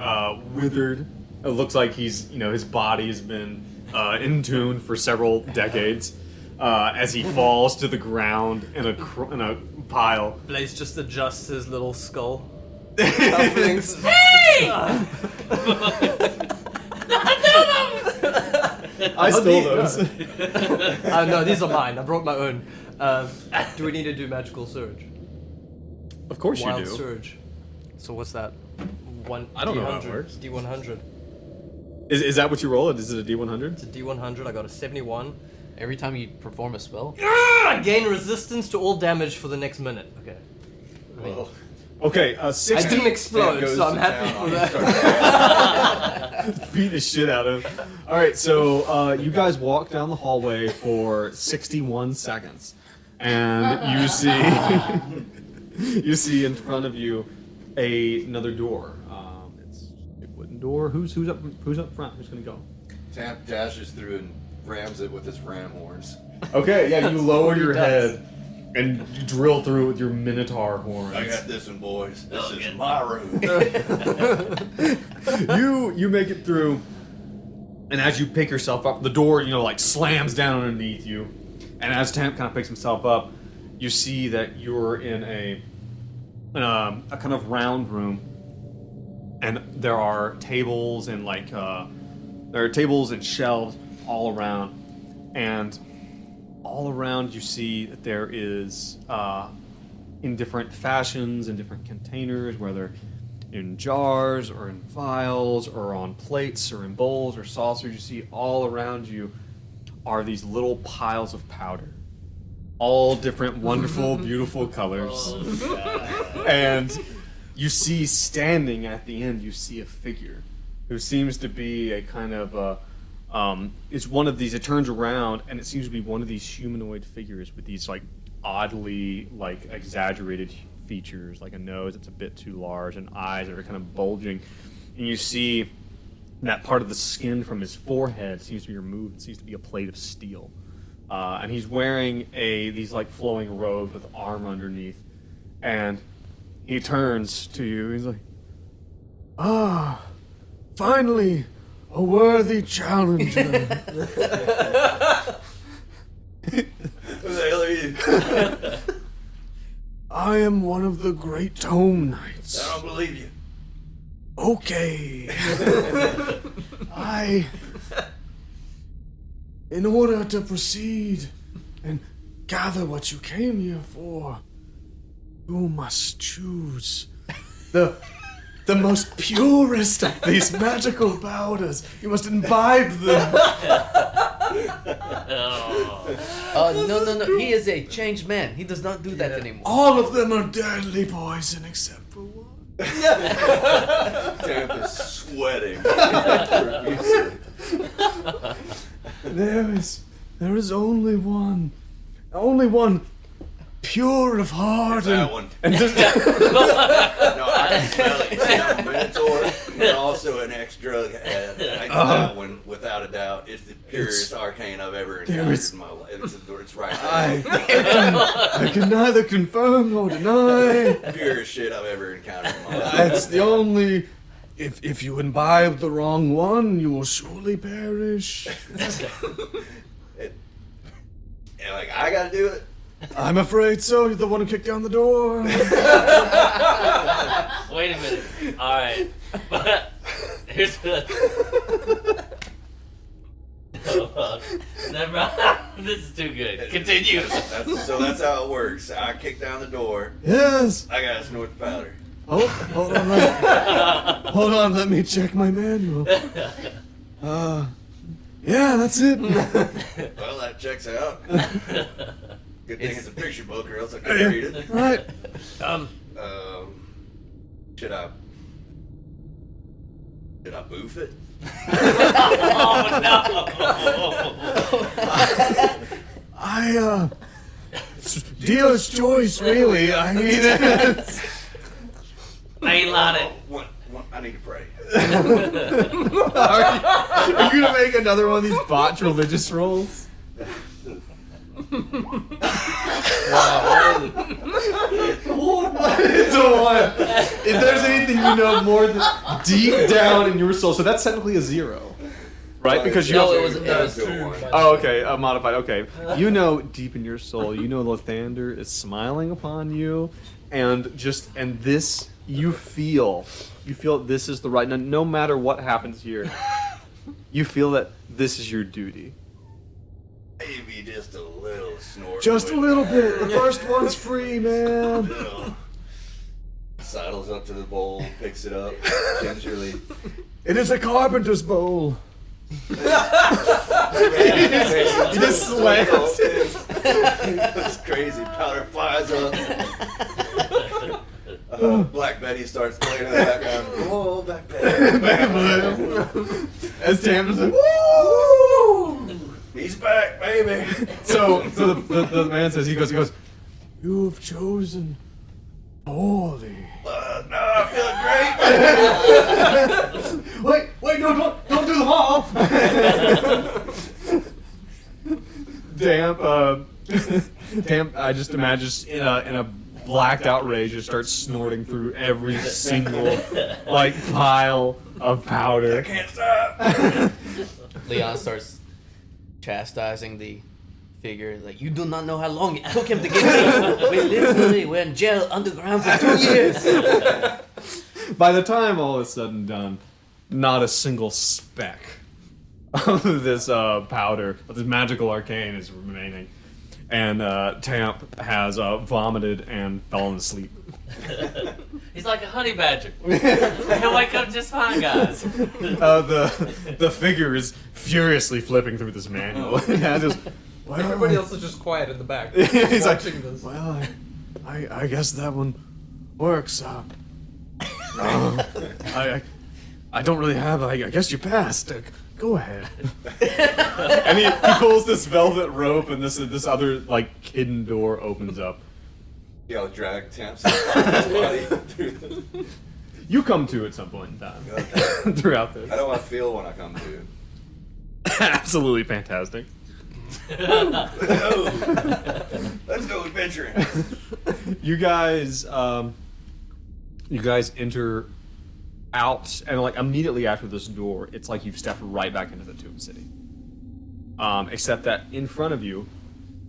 withered. It looks like he's, you know, his body has been entombed for several decades as he falls to the ground in a pile. Blaze just adjusts his little skull. Hey! I stole those. No, these are mine. I brought my own. Do we need to do magical surge? Of course you Wild do. surge. So what's that? I don't know how it D100. works. D100. Is that what you roll? Is it a D100? It's a D100. I got a 71. Every time you perform a spell? I gain resistance to all damage for the next minute. Okay. Well, Okay, I 60. didn't explode, goes so I'm to happy town for on that. Beat the shit out of him. All right, so you guys walk down the hallway for 61 seconds, and you see in front of you another door. It's a wooden door. Who's up front? Who's gonna go? Tamp dashes through and rams it with his ram horns. Okay, yeah, you lower your does. head and you drill through it with your minotaur horns. I got this one, boys. This Oh, is good. my room. You make it through, and as you pick yourself up, the door, you know, like slams down underneath you. And as Tamp kind of picks himself up, you see that you're in a kind of round room, and there are tables and shelves all around, and all around you see that there is in different fashions, in different containers, whether in jars or in vials or on plates or in bowls or saucers, you see all around you are these little piles of powder, all different wonderful beautiful colors. And you see standing at the end, you see a figure who seems to be a kind of it's one of these, it turns around and it seems to be one of these humanoid figures with these like oddly like exaggerated features, like a nose that's a bit too large and eyes that are kind of bulging, and you see that part of the skin from his forehead seems to be removed. It seems to be a plate of steel, and he's wearing these like flowing robes with armor underneath, and he turns to you. He's like, "Ah, finally, a worthy challenger." Who the hell are you? I am one of the great Tome Knights. I don't believe you. Okay. In order to proceed and gather what you came here for, you must choose the most purest of these magical powders. You must imbibe them. No. He is a changed man. He does not do that anymore. All of them are deadly poison except for one. Tamp is sweating profusely. There is only one pure of heart That one. and just, No, I can smell it. It's a Minotaur and also an ex-drug head. That one, without a doubt, is the purest arcane I've ever encountered in my life. It's right there. I can neither confirm nor deny. Purest shit I've ever encountered in my life. That's the only. If you imbibe the wrong one, you will surely perish. And like, I gotta do it. I'm afraid so. You're the one who kicked down the door. Wait a minute. Alright. But here's the. Never mind. This is too good. Continue. That's how it works. I kick down the door. Yes. I gotta snort the powder. Oh, hold on. Let me check my manual. Yeah, that's it. Well, that checks out. Good thing it's a picture book, or else I couldn't read it. Right. Should I boof it? Oh I dealer's choice, really. I mean, it's... no! Mainline it. I need to pray. Are you gonna make another one of these botched religious rolls? If there's anything you know more than deep down in your soul, so that's technically a 0, right? Because you. No, it was Oh, okay, modified. Okay, you know deep in your soul, you know Lathander is smiling upon you, and this you feel this is the right. No matter what happens here, you feel that this is your duty. Maybe just a little snort. Just a little bit. The first one's free, man. Little. Sidles up to the bowl, picks it up gingerly. It is a carpenter's bowl. He just slams It's crazy. Powder flies up. Black Betty starts playing in the background. Whoa, Black Betty. As Tamp is like, woo! He's back, baby. So the man says, he goes, you have chosen poorly. No, I feel great. Wait, no, don't do the mall. Tamp, I just imagine in a blacked out rage, just starts snorting through every single pile of powder. I can't stop. Leon starts chastising the figure, like, you do not know how long it took him to get here. We literally were in jail underground for 2 years. By the time all is said and done, not a single speck of this powder, of this magical arcane is remaining. And Tamp has vomited and fallen asleep. He's like a honey badger. He'll wake up just fine, guys. The figure is furiously flipping through this manual. Everybody else is just quiet in the back. He's like, watching this. well, I guess that one works. I don't really have. I guess you passed. Go ahead. And he pulls this velvet rope, and this other hidden door opens up. Yeah, I'll drag Tamp's body through the... You come to at some point in time. Okay. Throughout this. How do I feel when I come to? Absolutely fantastic. Let's go adventuring. You guys enter out, and immediately after this door, it's like you've stepped right back into the Tomb City. Except that in front of you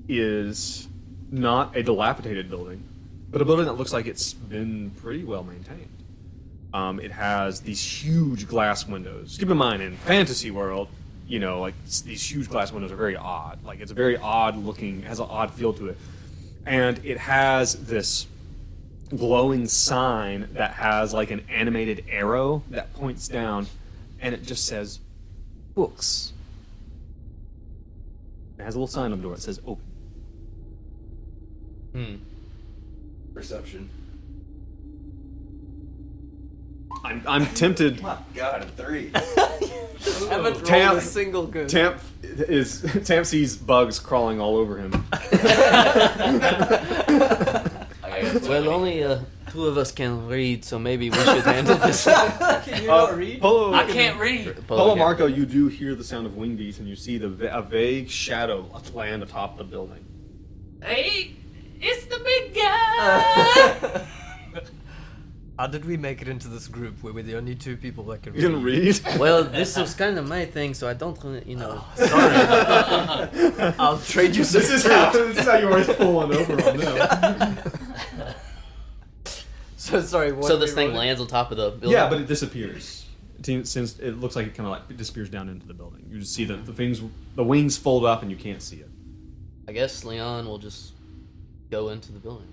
is not a dilapidated building, but a building that looks like it's been pretty well maintained. It has these huge glass windows. Keep in mind, in fantasy world, these huge glass windows are very odd. It's a very odd looking, has an odd feel to it. And it has this glowing sign that has an animated arrow that points down, and it just says, books. It has a little sign on the door that says, open. Perception. I'm tempted. My God, a 3. Haven't rolled Tamp- a single good. Tamp sees bugs crawling all over him. Well, only 2 of us can read, so maybe we should handle this. Can you not read? Polo, I can't read. Polo Marco, you do hear the sound of wing beats, and you see a vague shadow land atop the building. Hey, it's the big guy. How did we make it into this group where we're the only 2 people that can read? You can read? Well, this was kind of my thing, so I don't, Sorry. I'll trade you some. This is how you always pull one over on them. So sorry. What So are this we thing rolling? lands on top of the building? Yeah, but it disappears. Since it looks like it kind of disappears down into the building. You just see the wings fold up, and you can't see it. I guess Leon will just go into the building.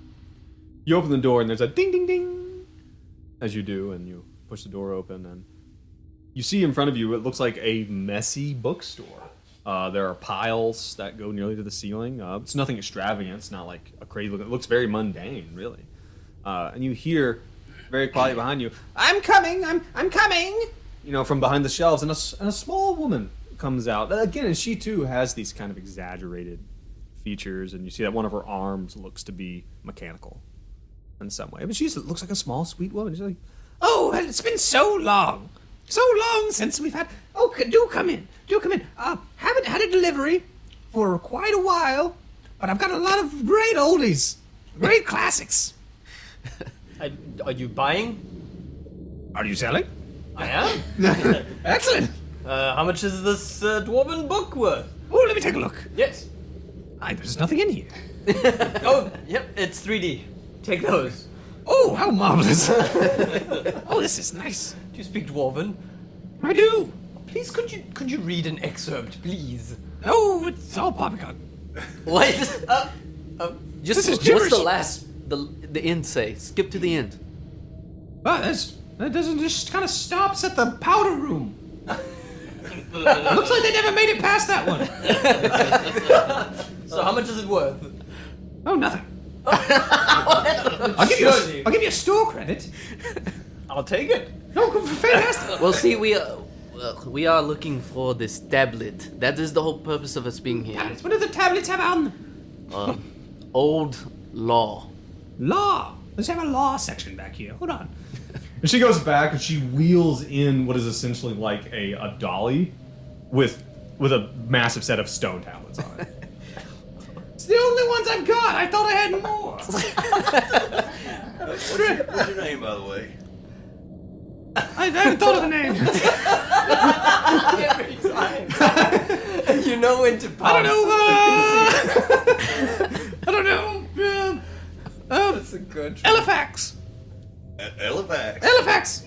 You open the door, and there's a ding, ding, ding, as you do, and you push the door open, and you see in front of you, it looks like a messy bookstore. There are piles that go nearly to the ceiling. It's nothing extravagant. It's not like a crazy look. It looks very mundane, really. And you hear very quietly behind you, "I'm coming! I'm coming!" From behind the shelves, and a small woman comes out again, and she too has these kind of exaggerated features, and you see that one of her arms looks to be mechanical in some way, but she looks like a small, sweet woman. She's like, "Oh, it's been so long since we've had. Oh, do come in. Haven't had a delivery for quite a while, but I've got a lot of great oldies, great classics." Are you buying? "Are you selling?" I am. "Excellent. How much is this dwarven book worth? Oh, let me take a look. Yes. There's nothing in here." Oh, yep, it's 3D. Take those. "Oh, how marvelous." "Oh, this is nice." Do you speak dwarven? "I do." Please, could you read an excerpt, please? "Oh, it's all poppycock." What? This is What's gibberish. the last, the end say? Skip to the end. That doesn't just kind of stops at the powder room. Looks like they never made it past that one. So how much is it worth? Oh, nothing. I'll give you a store credit. I'll take it. No, fantastic. Well, see, we are looking for this tablet. That is the whole purpose of us being here. What do the tablets have on them? Old law. Law. Let's have a law section back here. Hold on. And she goes back and she wheels in what is essentially like a dolly with a massive set of stone tablets on it. It's the only ones I've got. I thought I had more. What's your name, by the way? I haven't thought of a name. Every time. You know when to pass. I don't know. That's a good try. Elifax. Elifax.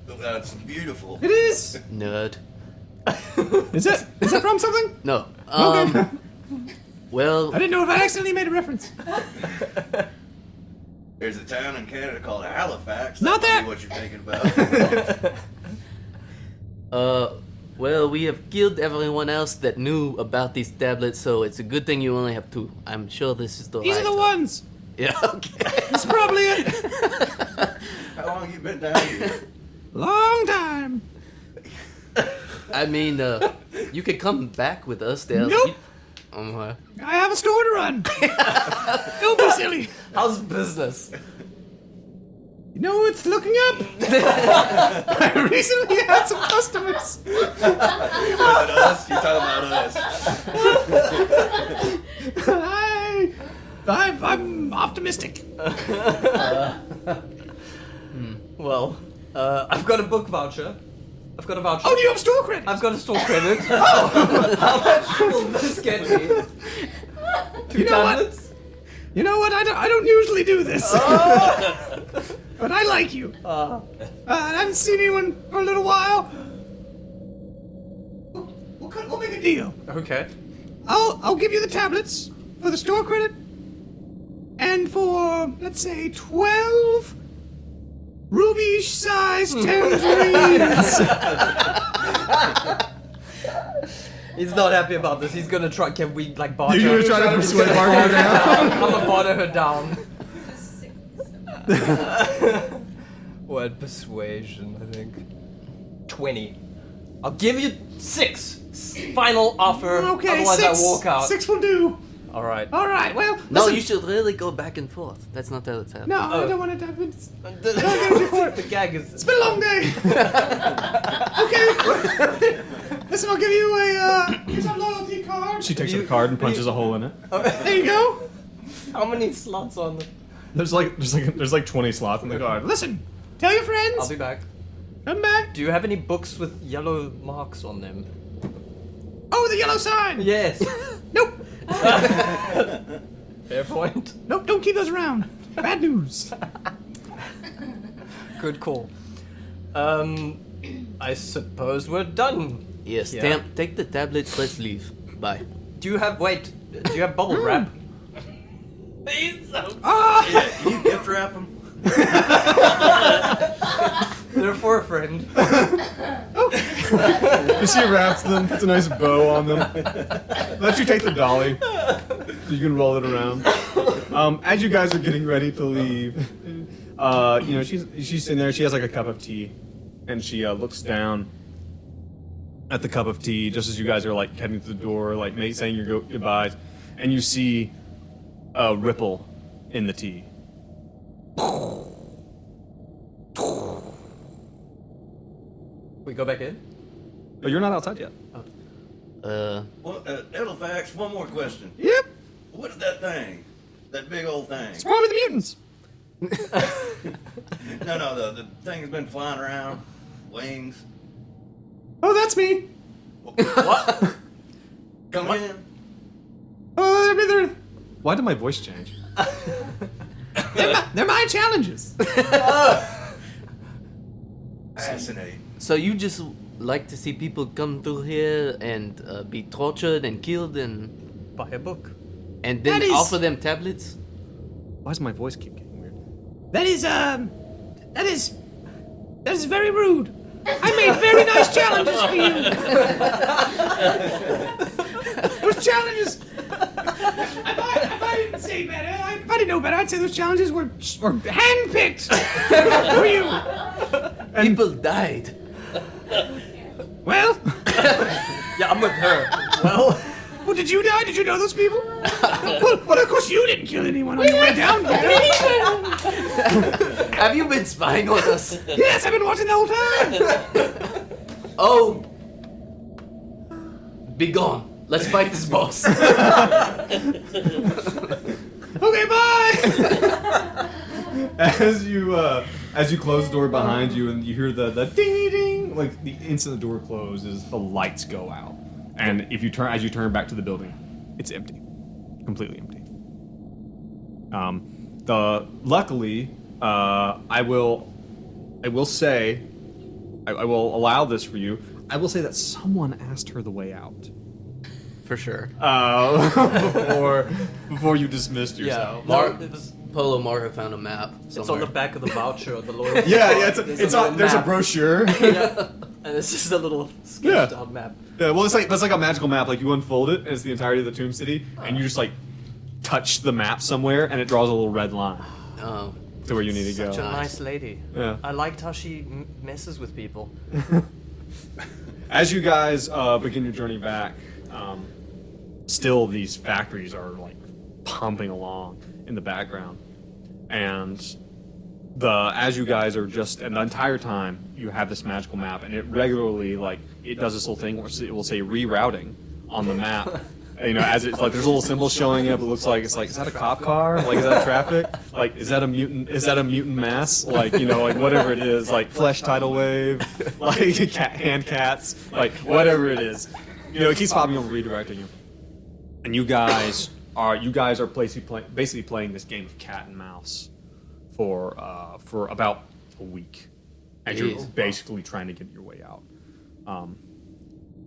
That's beautiful. It is. Nerd. Is that from something? No. Okay. Well, I didn't know if I accidentally made a reference. There's a town in Canada called Halifax. Not That that. might be what you're thinking about. well, we have killed everyone else that knew about these tablets, so it's a good thing you only have two. I'm sure this is the These right are the ones. Yeah, okay. That's probably it. How long have you been down here? Long time. I mean, you could come back with us there. Nope. I I have a store to run. Don't be silly. How's business? It's looking up. I recently had some customers. Was it us? You're talking about us. I'm optimistic. Well, I've got a book voucher. I've got a voucher. Oh, do you have store credit? I've got a store credit. How much will this get me? Two You know what? tablets? You know what? I don't usually do this. But I like you. I haven't seen anyone for a little while. We'll make a deal. Okay. I'll give you the tablets for the store credit, and for let's say 12 ruby-sized tangerines. He's not happy about this. He's gonna try. Can we barter? You're gonna try to persuade Margaret down? I'm gonna barter her down. What persuasion? I think 20. I'll give you 6. Final offer. Okay, otherwise 6. I walk out. 6 will do. All right. All right. Well, No, listen. you should really go back and forth. That's not how it's happening. No, I don't want to dive in. The gag is. It's been a long day. Okay. Listen, I'll give you here's a loyalty card. She takes out a card and punches a hole in it. There you go. How many slots on the? There's like 20 slots in the card. Listen, tell your friends. I'll be back. Come back. Do you have any books with yellow marks on them? Oh, the yellow sign. Yes. Nope. Fair point. Nope. Don't keep those around. Bad news. Good call. I suppose we're done. Yes, Yeah. Tamp, take the tablets. Let's leave. Bye. Do you have bubble wrap? He's so Ah. Yeah, can you gift wrap them? They're for a friend. She wraps them, puts a nice bow on them. Lets you take the dolly, so you can roll it around. As you guys are getting ready to leave, she's sitting there. She has like a cup of tea, and she looks down at the cup of tea just as you guys are like heading to the door, like saying your goodbyes, and you see a ripple in the tea. We go back in? But you're not outside yet. Well, Edelfax, one more question. Yep. What is that thing? That big old thing? Swarm of the mutants. No, the thing has been flying around. Wings. Oh, that's me. What? Come in. Oh, I mean, why did my voice change? they're my challenges. Fascinating. So you just like to see people come through here and be tortured and killed and Buy a book. then offer them tablets? Why does my voice keep getting weird? That is very rude. I made very nice challenges for you. Those challenges. If I didn't say better, if I didn't know better, I'd say those challenges were handpicked for you. People died. Well, Yeah, I'm with her. well, did you die? Did you know those people? well, of course you didn't kill anyone on your way down here. Have you been spying on us? Yes, I've been watching the whole time. Oh. Be gone. Let's fight this boss. Okay, bye. As you close the door behind you and you hear the ding ding, like the instant the door closes, the lights go out. And as you turn back to the building, it's empty, completely empty. Luckily, I will allow this for you. I will say that someone asked her the way out. For sure. Before you dismissed yourself. Polo Marco found a map somewhere. It's on the back of the voucher of the loyalty. Yeah, there's a map. brochure. Yeah. And it's just a little sketched out map. Yeah, well, that's like a magical map. Like you unfold it, and it's the entirety of the Tomb City, and you just like touch the map somewhere, and it draws a little red line Oh. to where you need to go. Such a nice lady. Yeah. I liked how she messes with people. As you guys begin your journey back, still these factories are like pumping along in the background, and as you guys are and the entire time you have this magical map, and it regularly it does this little thing where it will say rerouting on the map. As it's like there's little symbols showing up. It looks like is that a cop car? Like is that traffic? Like is that a mutant? Is that a mutant mass? Like whatever it is, like flesh tidal wave, like hand cats, like whatever it is. It keeps popping up and redirecting you. And you guys are basically playing this game of cat and mouse for about a week, and you're Jeez. basically trying to get your way out.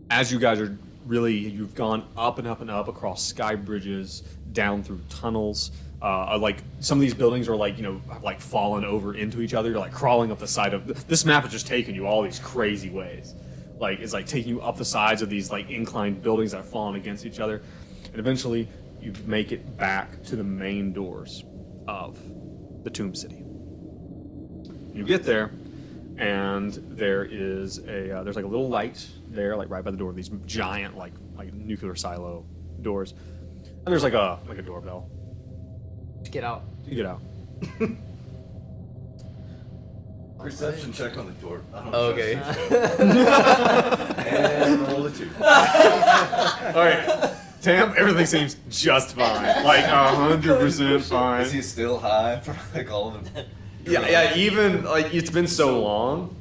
As you guys are you've gone up and up and up across sky bridges, down through tunnels. Like some of these buildings are have fallen over into each other. You're like crawling up the side of this map has just taken you all these crazy ways. It's like taking you up the sides of these inclined buildings that have fallen against each other, and eventually you make it back to the main doors of the Tomb City. You get there, and there's a little light there, right by the door. These giant like nuclear silo doors, and there's like a doorbell. Get out. You get out. Perception check on the door. I don't Okay. trust you. And roll a 2. All right, Tamp, everything seems just fine, 100% fine. Is he still high from all of them? Yeah. Even it's been so long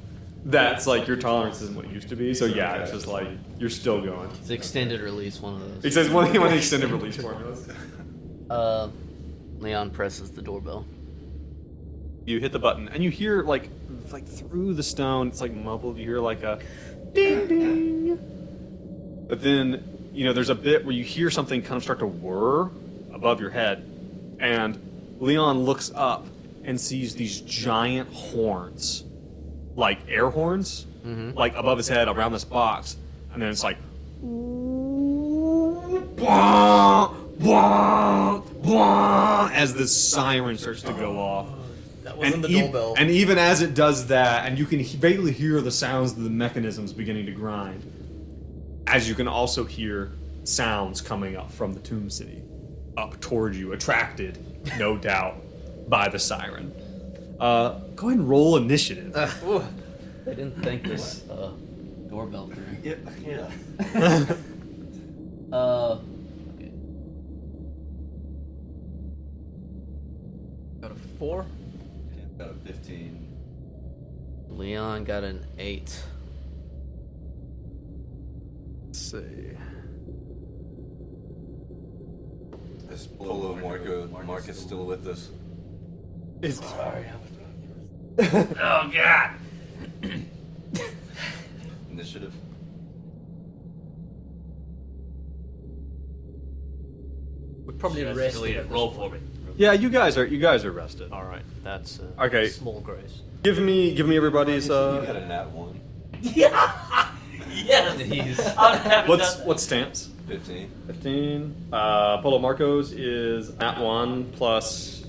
that's your tolerance isn't what it used to be. So yeah, it's just you're still going. It's extended release, one of those. It says one of the extended release formulas. Leon presses the doorbell. You hit the button and you hear through the stone. It's muffled. You hear a ding ding. But then there's a bit where you hear something kind of start to whir above your head, and Leon looks up and sees these giant horns like air horns, like above his head around this box, and then it's like, as this siren starts to go off. That wasn't the And doorbell. and even as it does that, and you can vaguely hear the sounds of the mechanisms beginning to grind, as you can also hear sounds coming up from the Tomb City, up toward you, attracted, no doubt, by the siren. Go ahead and roll initiative. I didn't think this doorbell through. Yeah. Okay. Got a 4. Got a 15. Leon got an 8. Let's see. Is Polo Marcus still with us? Oh God! Initiative. We probably Just rest. delete it. Roll for me. Yeah, you guys are rested. All right, that's Okay. small grace. Give me everybody's You got a nat 1. Yes. I'd have what's Stamp's? 15. 15. Polo Marco's is at 1 plus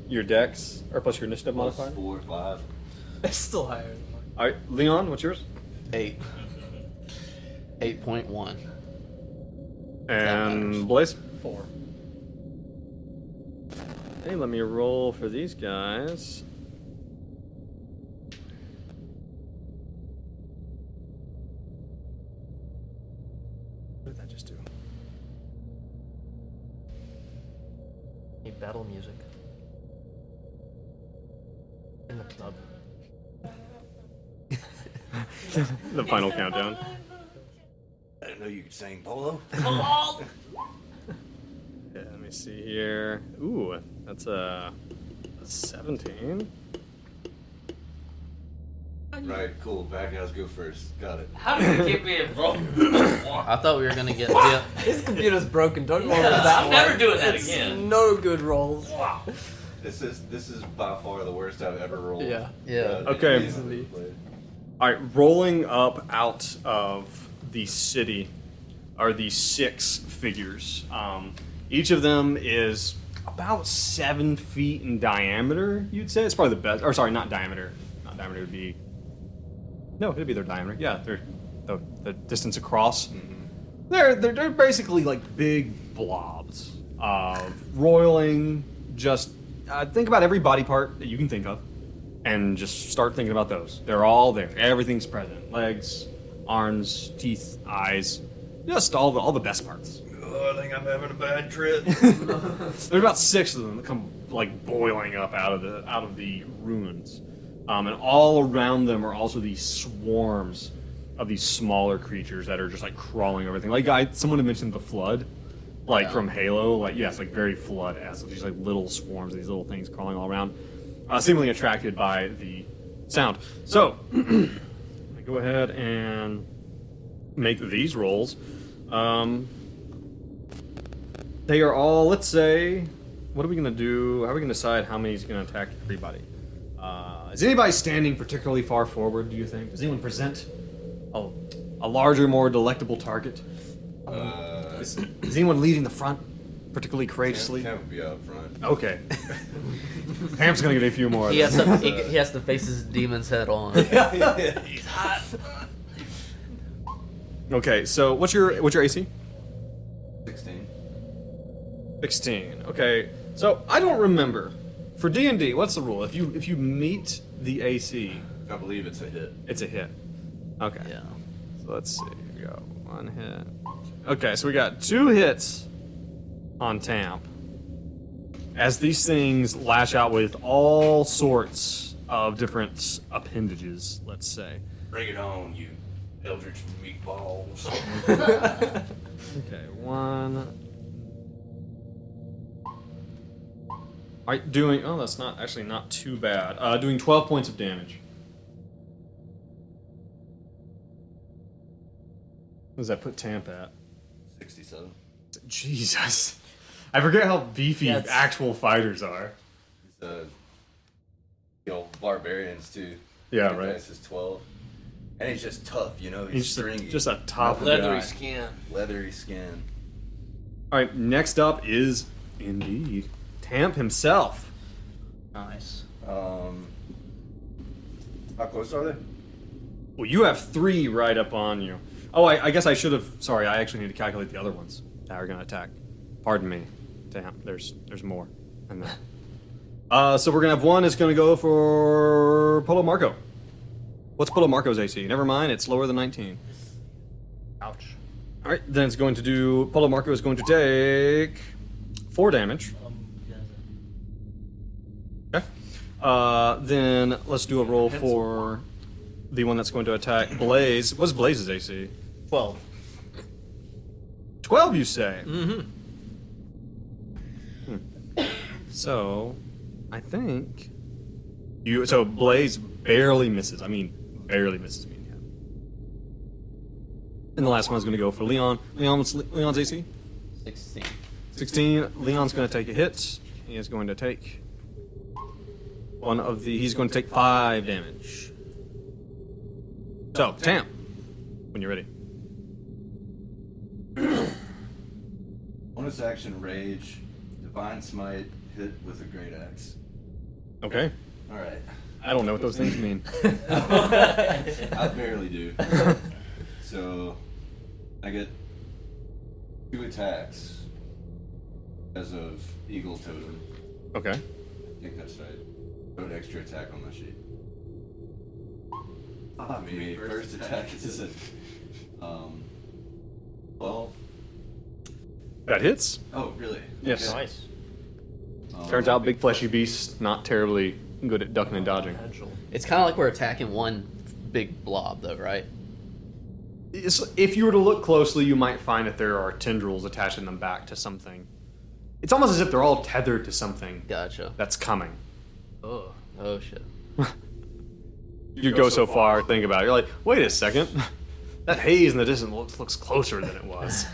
your dex, or plus your initiative Plus modifier. 4, 5. It's still higher than mine. Alright, Leon, what's yours? 8. 8.1. And matters. Blaze? 4. Hey, let me roll for these guys. What did that just do? Need battle music. In the club. The final countdown. I didn't know you could sing Polo. Come on. Yeah, let me see here. Ooh, that's a 17. Right, cool. Bad guys go first. Got it. How did you get me involved? I thought we were gonna get. Yeah. His computer's broken. Don't roll Yeah, that I'm one. never doing that It's again. No good rolls. Wow. This is by far the worst I've ever rolled. Yeah. Yeah. Okay. Easily. Alright, rolling up out of the city are these 6 figures. Each of them is about 7 feet in diameter, you'd say. It's probably the best. Or, sorry, not diameter. Not diameter, would be. No, it'd be their diameter. Yeah, they're the distance across. They're basically like big blobs of roiling. Just think about every body part that you can think of, and just start thinking about those. They're all there. Everything's present. Legs, arms, teeth, eyes. Just all the best parts. Oh, I think I'm having a bad trip. There's about 6 of them that come like boiling up out of the ruins, and all around them are also these swarms of these smaller creatures that are just like crawling over everything. Like someone had mentioned the flood, like from Halo. Like yes, like very flood-esque. These like little swarms of these little things crawling all around, seemingly attracted by the sound. So I go ahead and make these rolls. They are all, let's say, what are we going to do? How are we going to decide how many is going to attack everybody? Is anybody standing particularly far forward, do you think? Does anyone present a larger, more delectable target? Is anyone leading the front particularly courageously? Tamp would be out front. Okay. Tamp's going to get a few more of He has them. to. He has to face his demon's head on. He's hot. Okay, so what's your AC? 16. 16. Okay, so I don't remember. For D&D, what's the rule? If you meet the AC, I believe it's a hit. it's a hit. Okay. Yeah. So let's see. We got 1 hit. Okay, so we got 2 hits on Tamp. As these things lash out with all sorts of different appendages, let's say. Bring it on, you eldritch meatballs. Okay, 1. Alright, doing. Oh, that's not too bad. Doing 12 points of damage. What does that put Tamp at? 67. Jesus. I forget how beefy actual fighters are. These, barbarians too. Yeah, That right. dice is 12. And he's just tough, you know. He's He's stringy. just a tough Leathery guy. skin. leathery skin. All right, next up is indeed Tamp himself. Nice. How close are they? Well, you have 3 right up on you. Oh, I guess I should have. Sorry, I actually need to calculate the other ones that are going to attack. Pardon me, Tamp. There's more than that. So we're going to have one that's going to go for Polo Marco. What's Polo Marco's AC? Never mind, it's lower than 19. Ouch. All right, then it's going to do. Polo Marco is going to take 4 damage. Okay. Then let's do a roll for the one that's going to attack Blaze. What's Blaze's AC? 12. 12, you say? Mm-hmm. So, I think you. So Blaze barely misses. I mean, barely misses me. Yeah. And the last one's going to go for Leon. What's Leon's AC? 16. 16. Leon's going to take a hit. He is going to take one of the. He's going to take 5 damage. So, Tamp, when you're ready. Bonus action Rage, Divine Smite, hit with a Great Axe. Okay. Alright. I don't know what those things mean. I barely do. So, I get 2 attacks as of Eagle Totem. Okay. I think that's right. Put extra attack on my sheet. For me, first attack is a 12. That hits. Oh, really? Yes. Okay. Nice. Turns out big fleshy beasts not terribly good at ducking and dodging. It's kind of like we're attacking one big blob, though, right? If you were to look closely, you might find that there are tendrils attaching them back to something. It's almost as if they're all tethered to something Gotcha. that's coming. Oh. Oh, shit. You go so far, think about it. You're like, wait a second. That haze in the distance looks closer than it was.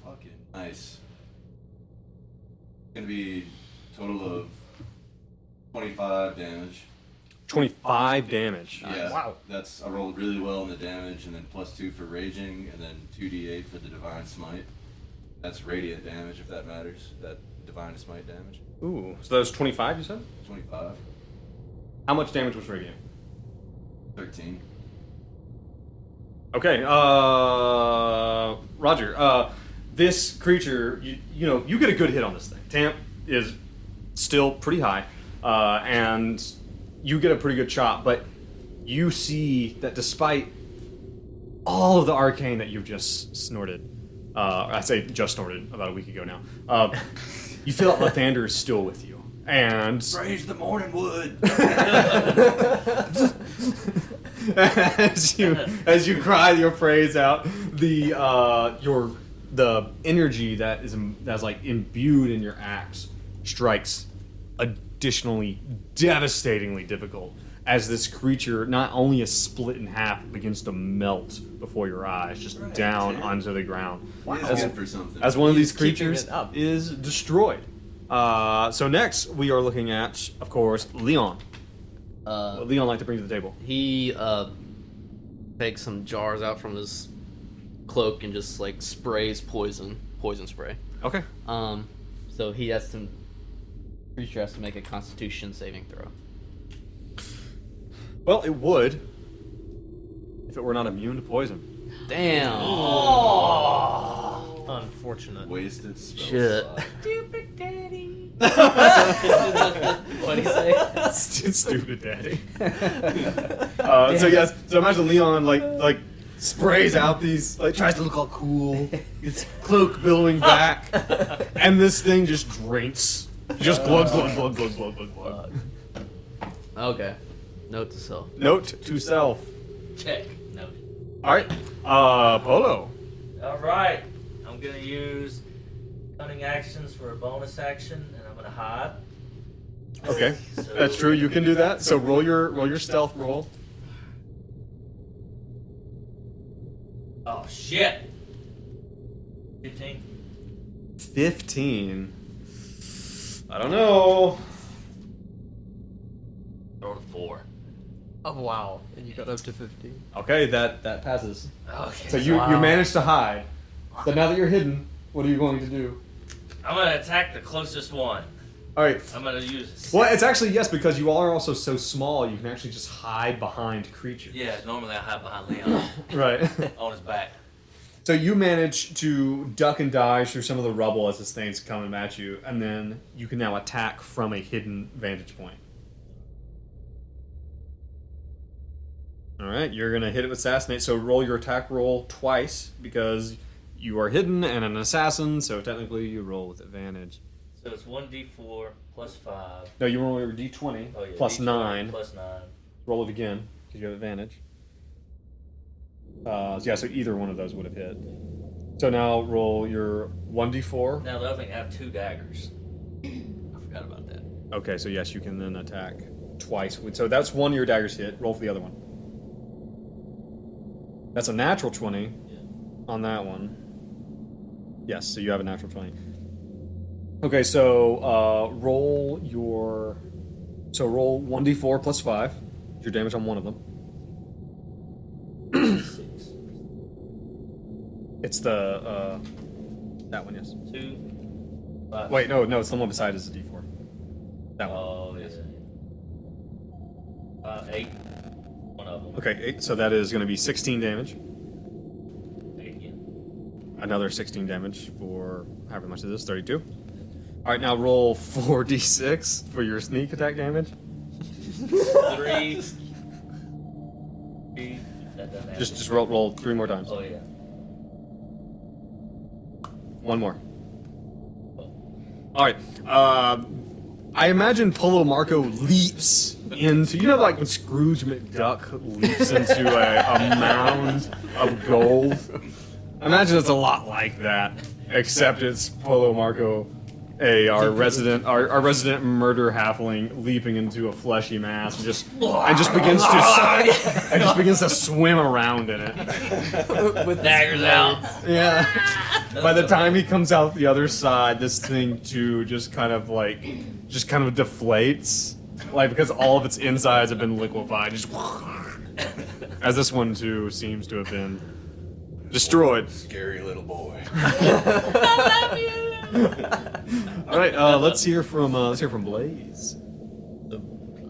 Fucking nice. Gonna be total of 25 damage. 25 damage. Yeah. Wow. That's I rolled really well in the damage, and then +2 for raging, and then 2d8 for the divine smite. That's radiant damage, if that matters. That divine smite damage. Ooh, so that was 25, you said? 25, How much damage was radiant? 13. Okay, Roger, this creature, you get a good hit on this thing. Tamp is still pretty high, and you get a pretty good shot, but you see that despite all of the arcane that you've just snorted, I say just snorted about a week ago now, you feel that Lathander is still with you. And Praise the morning wood! as you cry your praise out, the energy that's like imbued in your axe strikes additionally devastatingly difficult as this creature not only is split in half, but begins to melt before your eyes, just down onto the ground. That's good for something. As one of these He's keeping creatures it up. is destroyed. So next we are looking at, of course, Leon. What would Leon like to bring to the table? He takes some jars out from his cloak and just like sprays poison spray. Okay. So he has to, creature has to make a Constitution saving throw. Well, it would if it were not immune to poison. Damn. Unfortunate. Wasted spell Shit. slot. Stupid daddy. What do you say? Stupid daddy. So imagine Leon like sprays out these, like tries to look all cool, his cloak billowing back, and this thing just drinks. Just glug glug glug glug glug glug glug. Okay. Note to self. Note to self. Check. No. All right, Polo. All right. I'm gonna use cunning actions for a bonus action, and I'm gonna hide. Okay, that's true. You can do that. So roll your stealth roll. shit. 15. 15. I don't know. Rolled a 4. Oh wow! And you got up to 50. Okay, that passes. Okay. So you managed to hide. So now that you're hidden, what are you going to do? I'm gonna attack the closest one. All right. I'm gonna use. Well, it's actually yes, because you all are also so small, you can actually just hide behind creatures. Yeah, normally I hide behind Leon Right. on his back. So you manage to duck and dodge through some of the rubble as this thing's coming at you, and then you can now attack from a hidden vantage point. All right, you're gonna hit it with assassinate. So roll your attack roll twice because you are hidden and an assassin. So technically, you roll with advantage. So it's 1d4 plus 5. No, you roll your d20 Oh, yeah, plus D20 9. Plus 9. Roll it again because you have advantage. Yeah, so either one of those would have hit. So now roll your 1d4. Now the other thing, I have 2 daggers. I forgot about that. Okay, so yes, you can then attack twice. So that's one of your daggers hit. Roll for the other one. That's a natural 20 on that one. Yes, so you have a natural 20. Okay, so roll your... So roll 1d4 plus 5. Your damage on one of them. 6. It's the... that one, yes. 2. 5. Wait, no, it's the one beside is the d4. That one. Oh, yes. 8. One of them. Okay, 8, so that is going to be 16 damage. 8 again. Another 16 damage for however much it is, 32. Alright, now roll 4d6 for your sneak attack damage. 3. 3. That doesn't have Just roll 3 more times. Oh, yeah. One more. Alright, I imagine Polo Marco leaps into, you know, like when Scrooge McDuck leaps into a mound of gold? I imagine it's a lot like that, except it's Polo Marco, our resident murder halfling, leaping into a fleshy mass and just begins to swim around in it. With daggers out. Yeah. By the time he comes out the other side, this thing too just kind of deflates, like because all of its insides have been liquefied. Just as this one too seems to have been destroyed. Scary little boy. All right, let's hear from Blaze.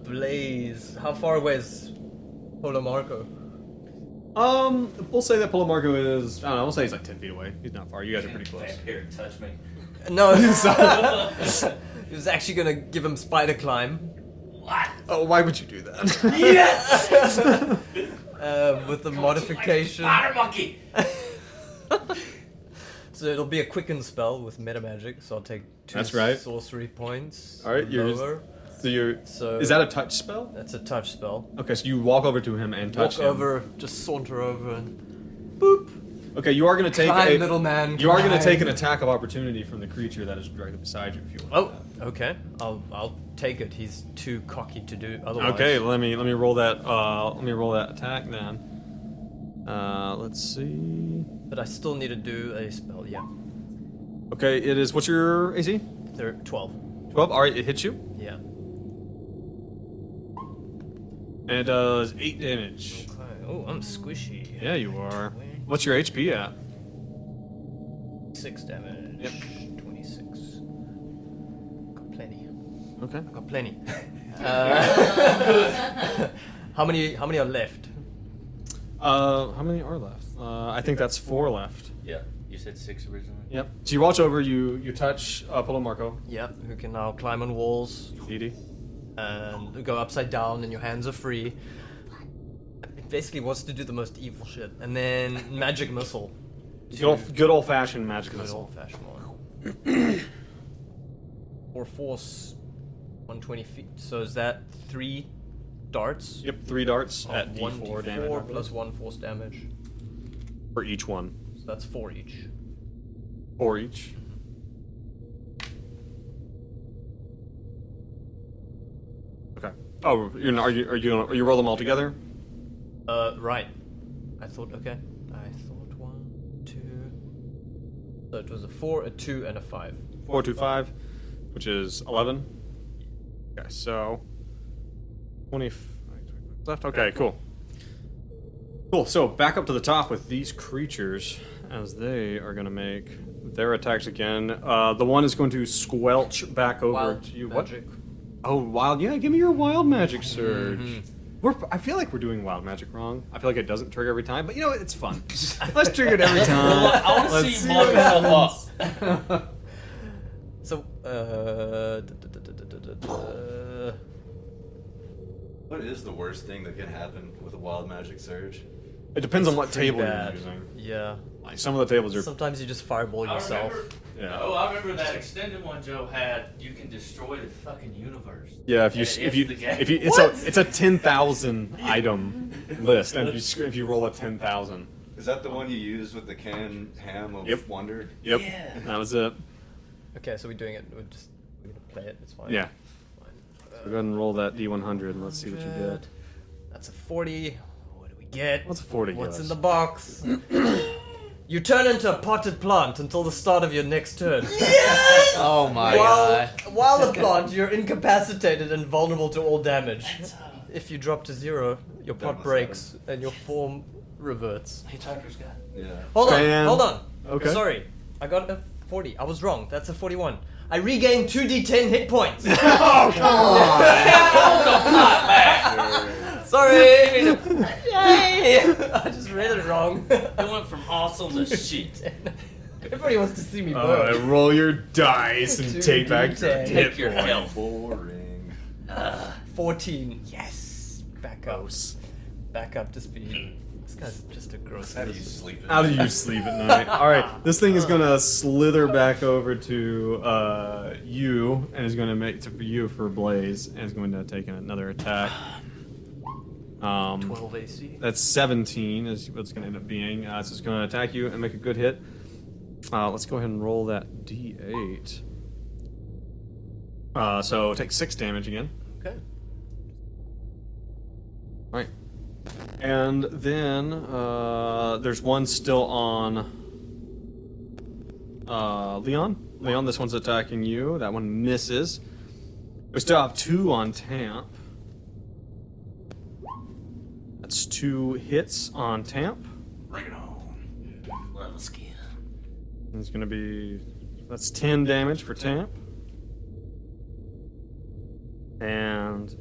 Blaze. How far away is Polo Marco? We'll say that Polo Marco is, I don't know, we'll say he's like 10 feet away. He's not far. You guys are pretty close. Vampire, touch me. No, he was actually gonna give him spider climb. What? Oh, why would you do that? Yes! With the modification. Spider monkey! So it'll be a quicken spell with meta magic. So I'll take 2 That's right. sorcery points. All right, lower. So is that a touch spell? That's a touch spell. Okay, so you walk over to him and touch Walk him. over, just saunter over, and boop. Okay, you are going to take Climb, little man. You are going to climb. take an attack of opportunity from the creature that is directly beside you if you want. Oh, okay. I'll take it. He's too cocky to do otherwise. Okay, let me roll that. Let me roll that attack then. Let's see. But I still need to do a spell. Yeah. Okay, it is. What's your AC? They're 12. 12. All right, it hits you, Yeah. and it does 8 damage. Okay. Oh, I'm squishy. Yeah, you are. What's your HP at? 6 damage. Yep. 26. Got plenty. Okay. Got plenty. How many are left? How many are left? I think that's 4 left. Yeah, you said 6 originally. Yep. So you watch over. You touch Polo Marco. Yeah, who can now climb on walls Edie. and go upside down, and your hands are free. It basically wants to do the most evil shit, and then magic missile. Good old fashioned magic Good missile. old-fashioned one. Or force 120 feet. So is that 3 darts? Yep, 3 darts Of at one D4 damage. D4 plus 1 force damage. For each one. So that's 4 each. 4 each. Okay. Oh, are you roll them all together? Right. I thought, okay. I thought 1, So it was a 4, a 2, and a 5. 4, 2, 5, which is 11. Okay, so 20 left. Okay, cool. Cool. So back up to the top with these creatures as they are going to make their attacks again. The one is going to squelch back over Wild to you. magic. What? Oh, wild. Yeah, give me your wild magic surge. I feel like we're doing wild magic wrong. I feel like it doesn't trigger every time, but you know what? It's fun. Let's trigger it every time. I want to Let's see you blow yourself up. So, What is the worst thing that can happen with a wild magic surge? It depends on what pretty table bad. you're using. Yeah. Like some of the tables are. Sometimes you just fireball I yourself. remember, Yeah. Oh, I remember that extended one Joe had. You can destroy the fucking universe. Yeah, if you And if you it's the game. if you it's a 10,000 item list, and if you roll a 10,000. Is that the one you use with the canned ham of Yep. wonder? Yep, Yeah. that was it. Okay, so we're doing it. We're gonna play it. It's fine. Yeah. Fine. So go ahead and roll that D100 and let's see what you get. That's a 40. What do we get? What's a 40 What's give in us? the box? You turn into a potted plant until the start of your next turn. Oh my While, god. while the plant, you're incapacitated and vulnerable to all damage. If you drop to 0, your pot was breaks and your form reverts. Hitchhiker's Guide. Yeah. Hold on, Bam. hold on. Okay. Sorry, I got a 40. I was wrong. That's a 41. I regain 2d10 hit points. Sorry. Yay! I just read it wrong. It went from awesome to shit. Everybody wants to see me burn. Roll your dice and take back your 2d10. hit Take your points. health. Boring. 14. Yes. Back up. Back up to speed. This guy's just a gross. How do you sleep? How do you sleep at night? All right, this thing is gonna slither back over to you, and is gonna make for you for Blaze, and is going to take another attack. 12 AC. That's 17 is what it's going to end up being. So it's going to attack you and make a good hit. Let's go ahead and roll that D8. So take 6 damage again. Okay. All right. And then there's one still on Leon. Leon, this one's attacking you. That one misses. We still have 2 on Tamp. That's 2 hits on Tamp. Bring it on. Level skin. It's gonna be, that's 10 damage for Tamp. And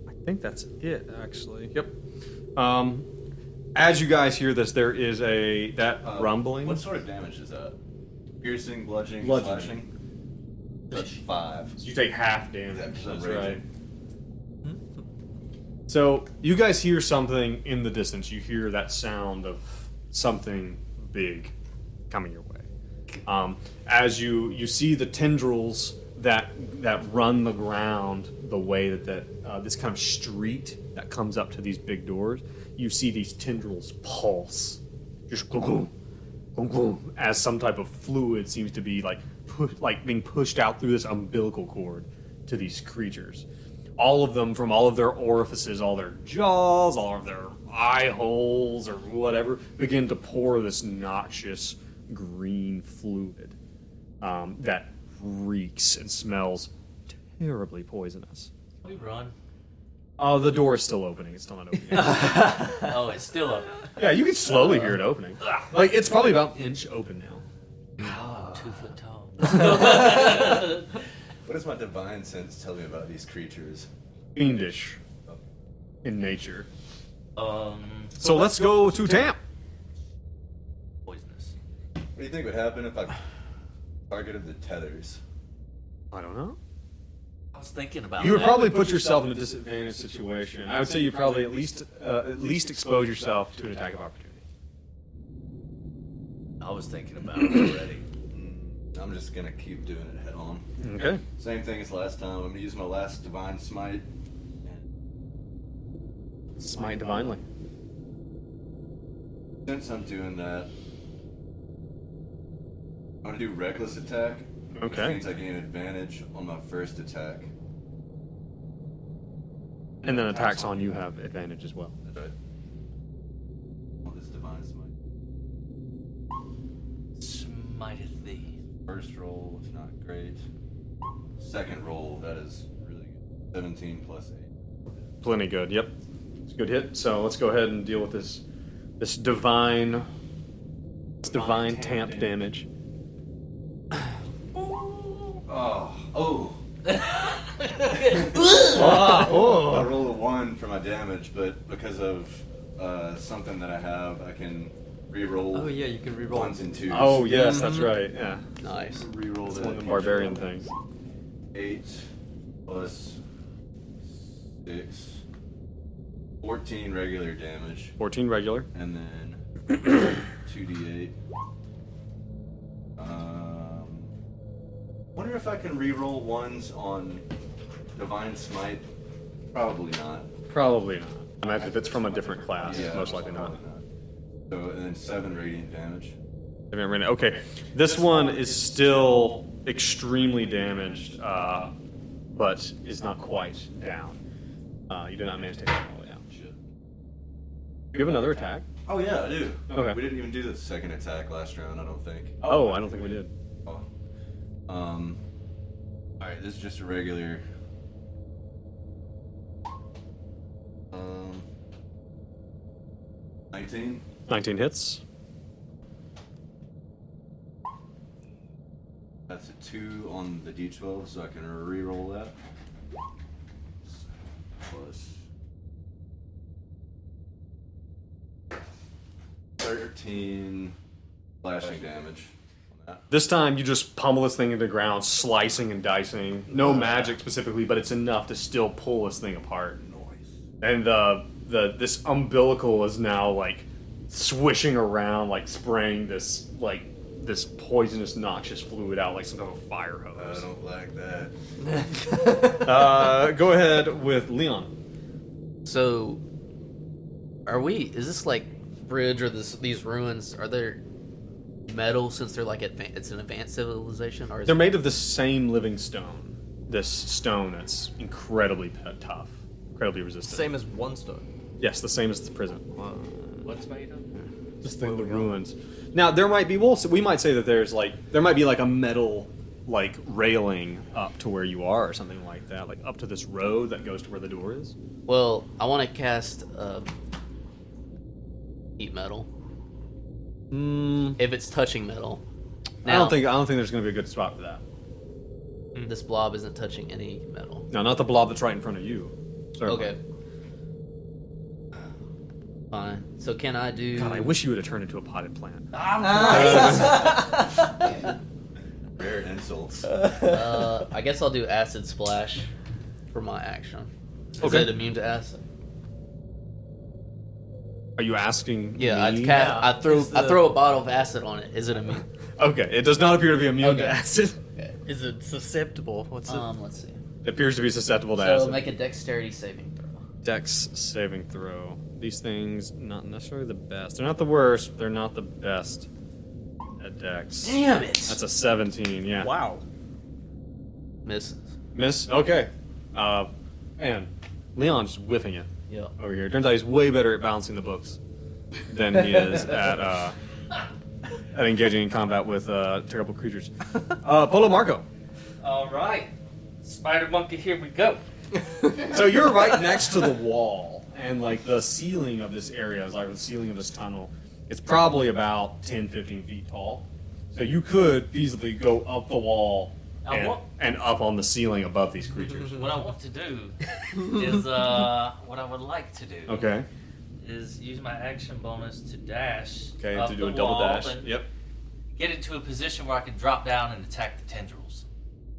I think that's it, actually. Yep. As you guys hear this, there is that rumbling. What sort of damage is that? Piercing, bludgeoning, Bludgeoning. slashing? That's 5. So you take half damage. That's That's raging. right. So you guys hear something in the distance. You hear that sound of something big coming your way. As you see the tendrils that run the ground the way that this kind of street that comes up to these big doors. You see these tendrils pulse, just go go, as some type of fluid seems to be like being pushed out through this umbilical cord to these creatures. All of them, from all of their orifices, all their jaws, all of their eye holes, or whatever, begin to pour this noxious green fluid that reeks and smells terribly poisonous. We run. Oh, the door is still opening. It's still not opening yet. Oh, it's still up. Yeah, you can slowly hear it opening. Like, it's probably about an inch open now. 2 foot tall. What does my divine sense tell me about these creatures? Fiendish in nature. Um, So let's go to Tamp. poisonous. What do you think would happen if I targeted the tethers? I don't know. I was thinking about You would that. probably put yourself in a disadvantaged situation. I would say you probably at least expose yourself to an attack of opportunity. I was thinking about it already. I'm just gonna keep doing it head on. Okay. Same thing as last time. I'm gonna use my last divine smite. Smite divinely. Since I'm doing that, I'm gonna do reckless attack. Which Okay. means I gain advantage on my first attack. And then attacks on you have advantage as well. That's right. On this divine smite. smiteth thee? First roll was not great. Second roll, that is really good. 17 plus 8. Plenty good. Yep, it's a good hit. So let's go ahead and deal with this divine tamp damage. Oh. I rolled a 1 for my damage, but because of something that I have, I can re-roll. Oh yeah, you can reroll. 1s and 2s. Oh yes, that's right. Yeah, Nice. Re-roll it's that. one of the barbarian things. 8 plus 6. 14 regular damage. 14 regular. And then 2d8. Wonder if I can re-roll 1s on Divine Smite. Probably not. Probably not. Imagine if it's from a different class, most likely not. probably not. So, and then 7 radiant damage. Okay, this one is still extremely damaged, but is not quite down. You did not manage to take it all the way down. Shit. You have another attack? Oh yeah, I do. Okay. We didn't even do the second attack last round, I don't think. Oh, I don't think we did. Oh. Alright, this is just a regular. 19. 19 hits. That's a 2 on the d12, so I can re-roll that. Plus 13 slashing damage on that. This time you just pummel this thing into the ground, slicing and dicing. No magic specifically, but it's enough to still pull this thing apart. And this umbilical is now like swishing around, like spraying this poisonous, noxious fluid out like some kind of fire I hose. don't like that. Go ahead with Leon. So, is this like bridge or these ruins, are there metal since they're like it's an advanced civilization? Or is They're made of the same living stone. This stone that's incredibly tough, incredibly resistant. Same as one stone. Yes, the same as the prison. What's made of? Just the ruins. Now there might be. We might say that there might be like a metal railing up to where you are or something like that, like up to this road that goes to where the door is. Well, I want to cast heat metal. If it's touching metal. I don't think there's going to be a good spot for that. This blob isn't touching any metal. No, not the blob that's right in front of you. Certainly. Okay. Fine. So can I do? God, I wish you would have turned into a potted plant. Rare insults. I guess I'll do acid splash for my action. Is Okay. it immune to acid? Are you asking? Yeah, me? I throw a bottle of acid on it. Is it immune? Okay, it does not appear to be immune to Okay. acid. Okay. Is it susceptible? What's it? Let's see. It appears to be susceptible to So acid. make a dexterity saving throw. Dex saving throw. These things not necessarily the best. They're not the worst. They're not the best at Dex. Damn it! That's a 17. Yeah. Wow. Misses. Miss. Okay. And Leon's just whiffing it Yeah. over here. Turns out he's way better at balancing the books than he is at engaging in combat with terrible creatures. Polo Marco. All right, spider monkey, here we go. So you're right next to the wall, and like the ceiling of this area is like the ceiling of this tunnel. It's probably about 10, 15 feet tall. So you could feasibly go up the wall and up on the ceiling above these creatures. What I want to do is what I would like to do. Okay. Is use my action bonus to dash. Okay, up to do the a double wall dash. and Yep. Get into a position where I can drop down and attack the tendrils.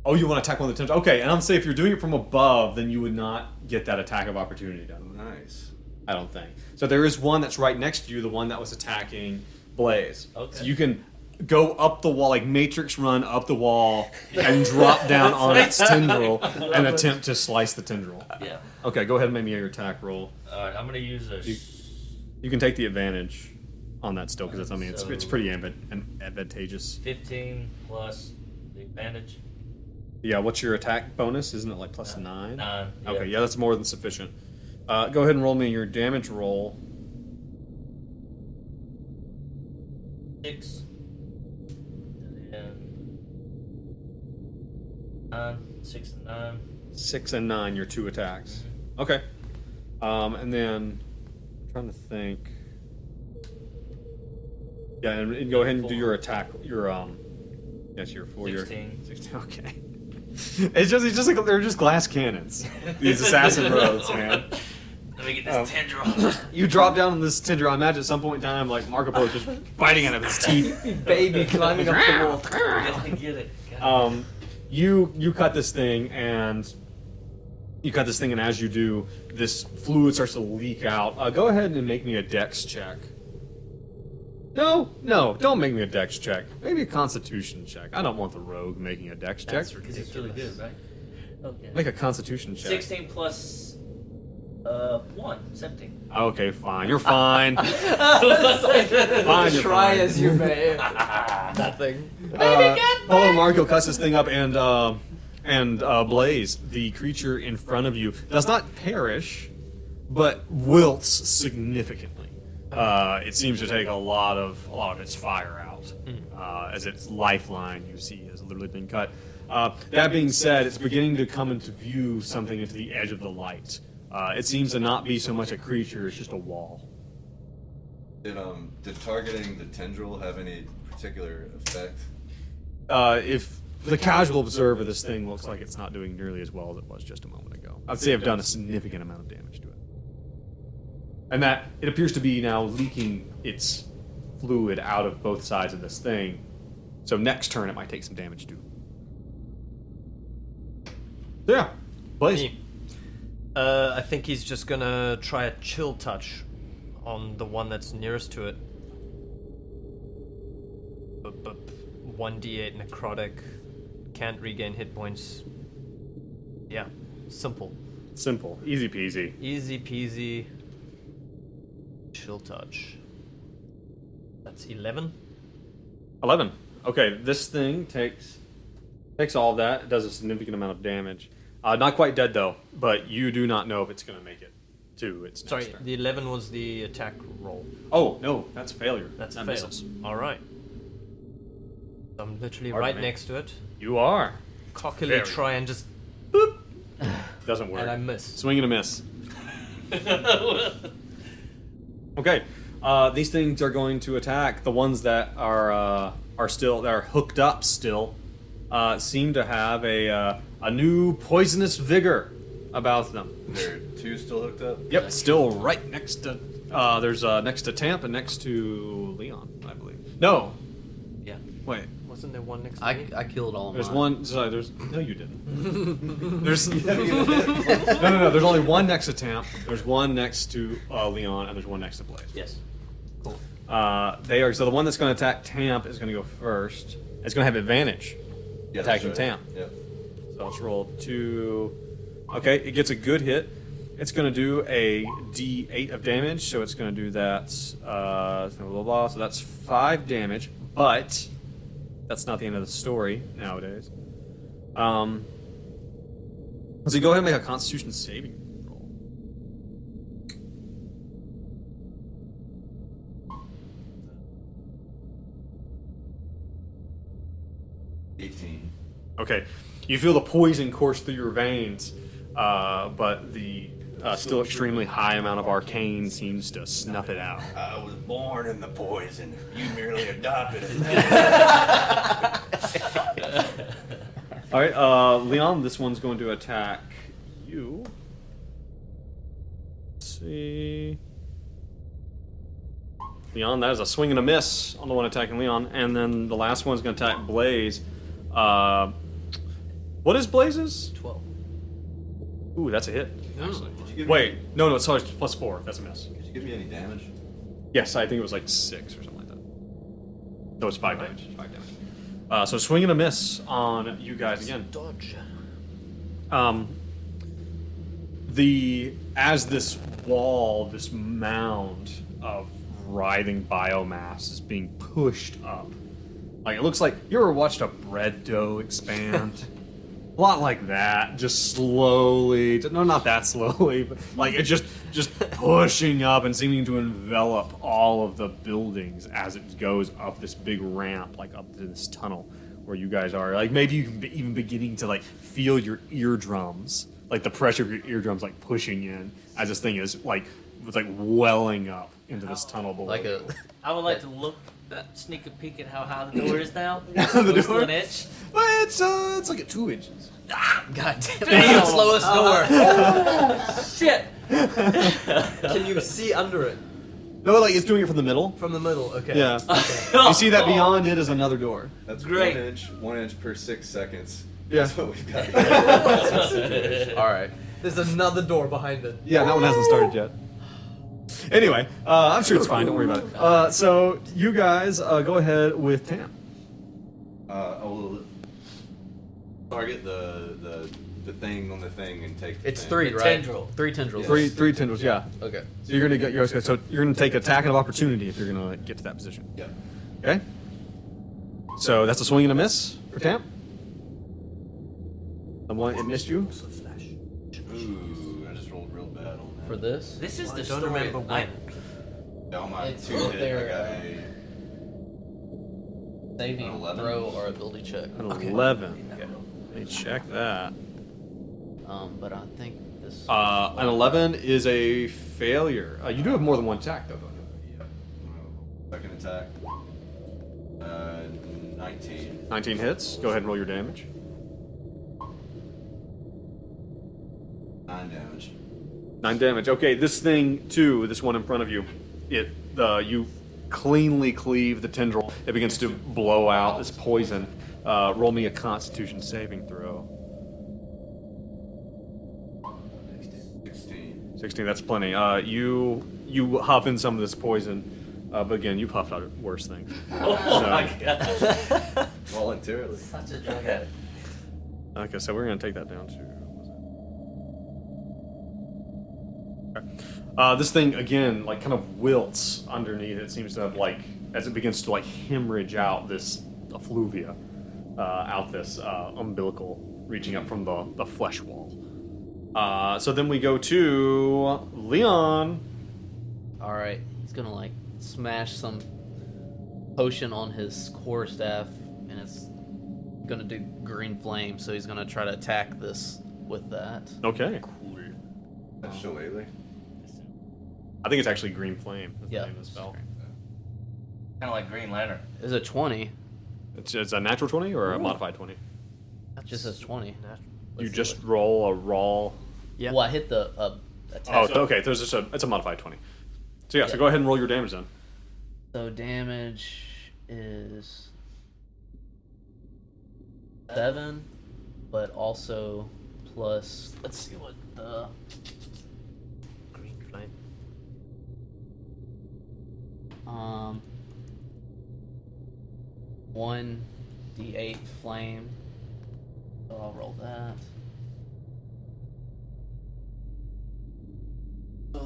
Oh, you want to attack one of the tendrils? Okay, and I'm saying if you're doing it from above, then you would not get that attack of opportunity done. Nice. I don't think. So there is one that's right next to you, the one that was attacking Blaze. Okay. So you can go up the wall, like Matrix run up the wall, and drop down on its tendril and attempt to slice the tendril. Yeah. Okay, go ahead and make me your attack roll. All right, I'm gonna use a. You can take the advantage on that still, because it's So- pretty advantageous. 15 plus the advantage. Yeah, what's your attack bonus? Isn't it like plus 9? 9. Okay, yeah, that's more than sufficient. Go ahead and roll me your damage roll. 6. And 9, 6 and 9. 6 and 9, your 2 attacks. Okay. And then I'm trying to think. Yeah, and go ahead and do your attack. Your yes, your 4. 16. 16. Okay. It's just like they're just glass cannons. These assassin rogues, man. Let me get this tendril. You drop down on this tendril. I imagine at some point in time, like Marco Polo just biting out of his teeth. Baby climbing up the wall. Gotta get it. You cut this thing, and as you do, this fluid starts to leak out. Go ahead and make me a dex check. No, don't make me a dex check. Maybe a constitution check. I don't want the rogue making a dex check. Because it's really good, right? Okay. Make a constitution check. 16 plus 1, 17. Okay, fine. You're fine. Fine, you're Try fine. as you may. Nothing. Polo Marco cuts this thing up, and Blaze, the creature in front of you, does not perish, but wilts significantly. It seems to take a lot of its fire out, as its lifeline, you see, has literally been cut. That being said, it's beginning to come into view something into the edge of the light. It seems to not be so much a creature; it's just a wall. Did targeting the tendril have any particular effect? If the casual observer, this thing looks like it's not doing nearly as well as it was just a moment ago. I'd say I've done a significant amount of damage to it. And that it appears to be now leaking its fluid out of both sides of this thing. So next turn it might take some damage too. Yeah. Blaze. I think he's just gonna try a chill touch on the one that's nearest to it. 1d8 necrotic, can't regain hit points. Yeah, simple. Simple. Easy peasy. Easy peasy. Chill touch. That's 11. 11. Okay, this thing takes all of that. It does a significant amount of damage. Not quite dead though, but you do not know if it's going to make it to its next Sorry, turn. the 11 was the attack roll. Oh, no, that's a failure. That's a that fail. misses. Alright. I'm literally Pardon right me. next to it. You are. Cockily Very try and just... Doesn't work. And I miss. Swing and a miss. Okay, these things are going to attack. The ones that are hooked up still seem to have a new poisonous vigor about them. There are 2 still hooked up? Yep, still right next to. There's next to Tamp and next to Leon, I believe. No, Yeah. wait. Wasn't there one next to I me? killed all There's mine. one. Sorry, there's. No, you didn't. There's. No. There's only one next to Tamp. There's one next to Leon, and there's one next to Blaze. Yes. Cool. They are. So the one that's going to attack Tamp is going to go first. It's going to have advantage Yeah, attacking that's right. Tamp. Yep. So let's roll 2. Okay, it gets a good hit. It's going to do a D8 of damage. So it's going to do that. Blah, blah, blah. So that's 5 damage, but that's not the end of the story nowadays. So you go ahead and make a Constitution saving roll. Okay, you feel the poison course through your veins, but the still extremely high amount of arcane seems to snuff it out. I was born in the poison. You merely adopted it. All right, Leon, this one's going to attack you. Let's see. Leon, that is a swing and a miss on the one attacking Leon, and then the last one's going to attack Blaze. What is Blaze's? 12. Ooh, that's a hit. Did you give Wait, no, sorry, it's +4. That's a miss. Did you give me any damage? Yes, I think it was like 6 or something like that. No, it's 5 damage. It's 5 damage. So swing and a miss on you guys again. Dodge. As this wall, this mound of writhing biomass is being pushed up. Like, it looks like you ever watched a bread dough expand? A lot like that, just slowly. No, not that slowly, but like it's just pushing up and seeming to envelop all of the buildings as it goes up this big ramp, like up to this tunnel, where you guys are. Like maybe you can be even beginning to like feel your eardrums, like the pressure of your eardrums like pushing in as this thing is like it's like welling up into this tunnel below. Like a I would like to sneak a peek at how high the door is now. The Just door? an inch. But it's like at 2 inches. god damn it, the slowest door. Shit. Can you see under it? No, like it's doing it from the middle. From the middle, okay. Yeah. You see that beyond it is another door. That's Great. 1 inch per 6 seconds. Yeah. That's what we've got here. All right. There's another door behind it. Yeah, that one hasn't started yet. Anyway, I'm sure it's fine. Don't worry about it. So you guys go ahead with Tamp. I will target the thing on the thing and take the It's thing. 3, The right? tendril. 3 tendrils. Three tendrils. Yeah. Okay. So you're gonna get so you're gonna take attack of opportunity if you're gonna get to that position. Yeah. Okay. So that's a swing and a miss for Tamp. It missed you. Ooh, I just rolled real bad on that. For this? This is the I don't story remember of when. night. Yeah, on my It's 2 hit, there, I got a Saving, 11. throw, or ability check. An 11. Okay. Let me check that. But I think this. An 11 is a failure. You do have more than one attack though, don't you? yeah. Second attack. 19. 19 hits. Go ahead and roll your damage. 9 damage. 9 damage. Okay, this thing too, this one in front of you, you cleanly cleave the tendril. It begins to blow out this poison. Roll me a Constitution saving throw. 16. 16. That's plenty. You huff in some of this poison, but again, you've huffed out worse things. Oh my god. Voluntarily. Such a drug addict. Okay, so we're gonna take that down to. This thing again, like kind of wilts underneath. It seems to have like, as it begins to like hemorrhage out this effluvia, out this umbilical reaching up from the flesh wall. So then we go to Leon. All right. He's gonna like smash some potion on his quarterstaff, and it's gonna do green flame. So he's gonna try to attack this with that. Okay. That's shillelagh. I think it's actually green flame. That's Yeah. the name of the spell. Kind of like Green Lantern. It's a 20. It's a natural 20 or a modified 20. That just says 20. You just roll a raw. Yeah. Well, I hit the attack. Oh, okay. There's just it's a modified 20. So yeah, so go ahead and roll your damage then. So damage is 7, but also plus. Let's see what the green flame. 1d8 flame. So I'll roll that.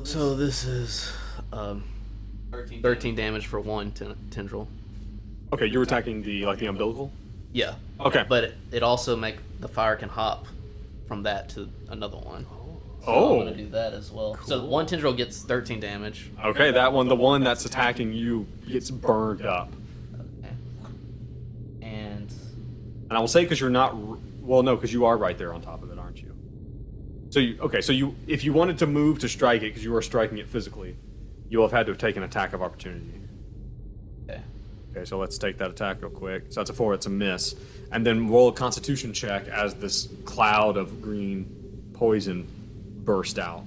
So this is 13 damage for one tendril. Okay, you're attacking the umbilical. Yeah. Okay. But it also the fire can hop from that to another one. So Oh. I'm gonna do that as well. So one tendril gets 13 damage. Okay, that one, the one that's attacking you, gets burned up. Okay. And And I will say because you're not. Well, no, because you are right there on top of it, aren't you? So you if you wanted to move to strike it because you are striking it physically, you will have had to have taken attack of opportunity. okay. Okay, so let's take that attack real quick. So that's a 4, it's a miss. And then roll a Constitution check as this cloud of green poison burst out.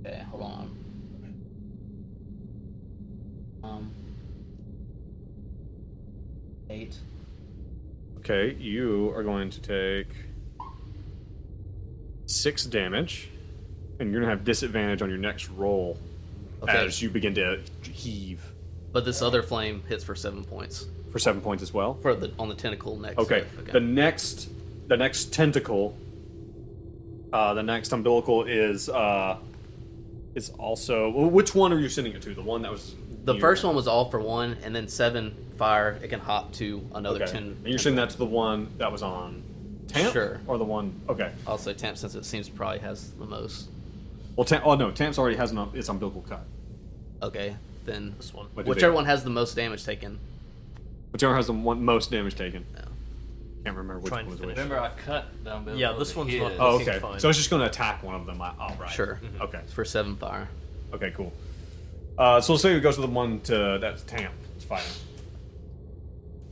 Okay, hold on. 8. Okay, you are going to take 6 damage, and you're gonna have disadvantage on your next roll Okay. as you begin to heave But this other flame hits for 7 points. for 7 points as well. For on the tentacle next. Okay, the next tentacle, the next umbilical is also. Well, which one are you sending it to? The one that was The near- first one was all for 1, and then 7 fire. It can hop to another Okay, 10. and you're sending that to the one that was on Tamp? Sure. Or the one? Okay. I'll say Tamp since it seems probably has the most. Well, Tamp's already has its umbilical cut. Okay, then this one. What do Whichever they- one has the most damage taken. Whichever has the most damage taken. No. Can't remember which Try one and was finish. which. Remember, I cut down below. Yeah, this one's not- his. Oh, I think okay. fine. So it's just going to attack one of them outright. Sure. Okay. It's for 7 fire. Okay, cool. So let's say it goes to the one that's Tamp. It's fighting.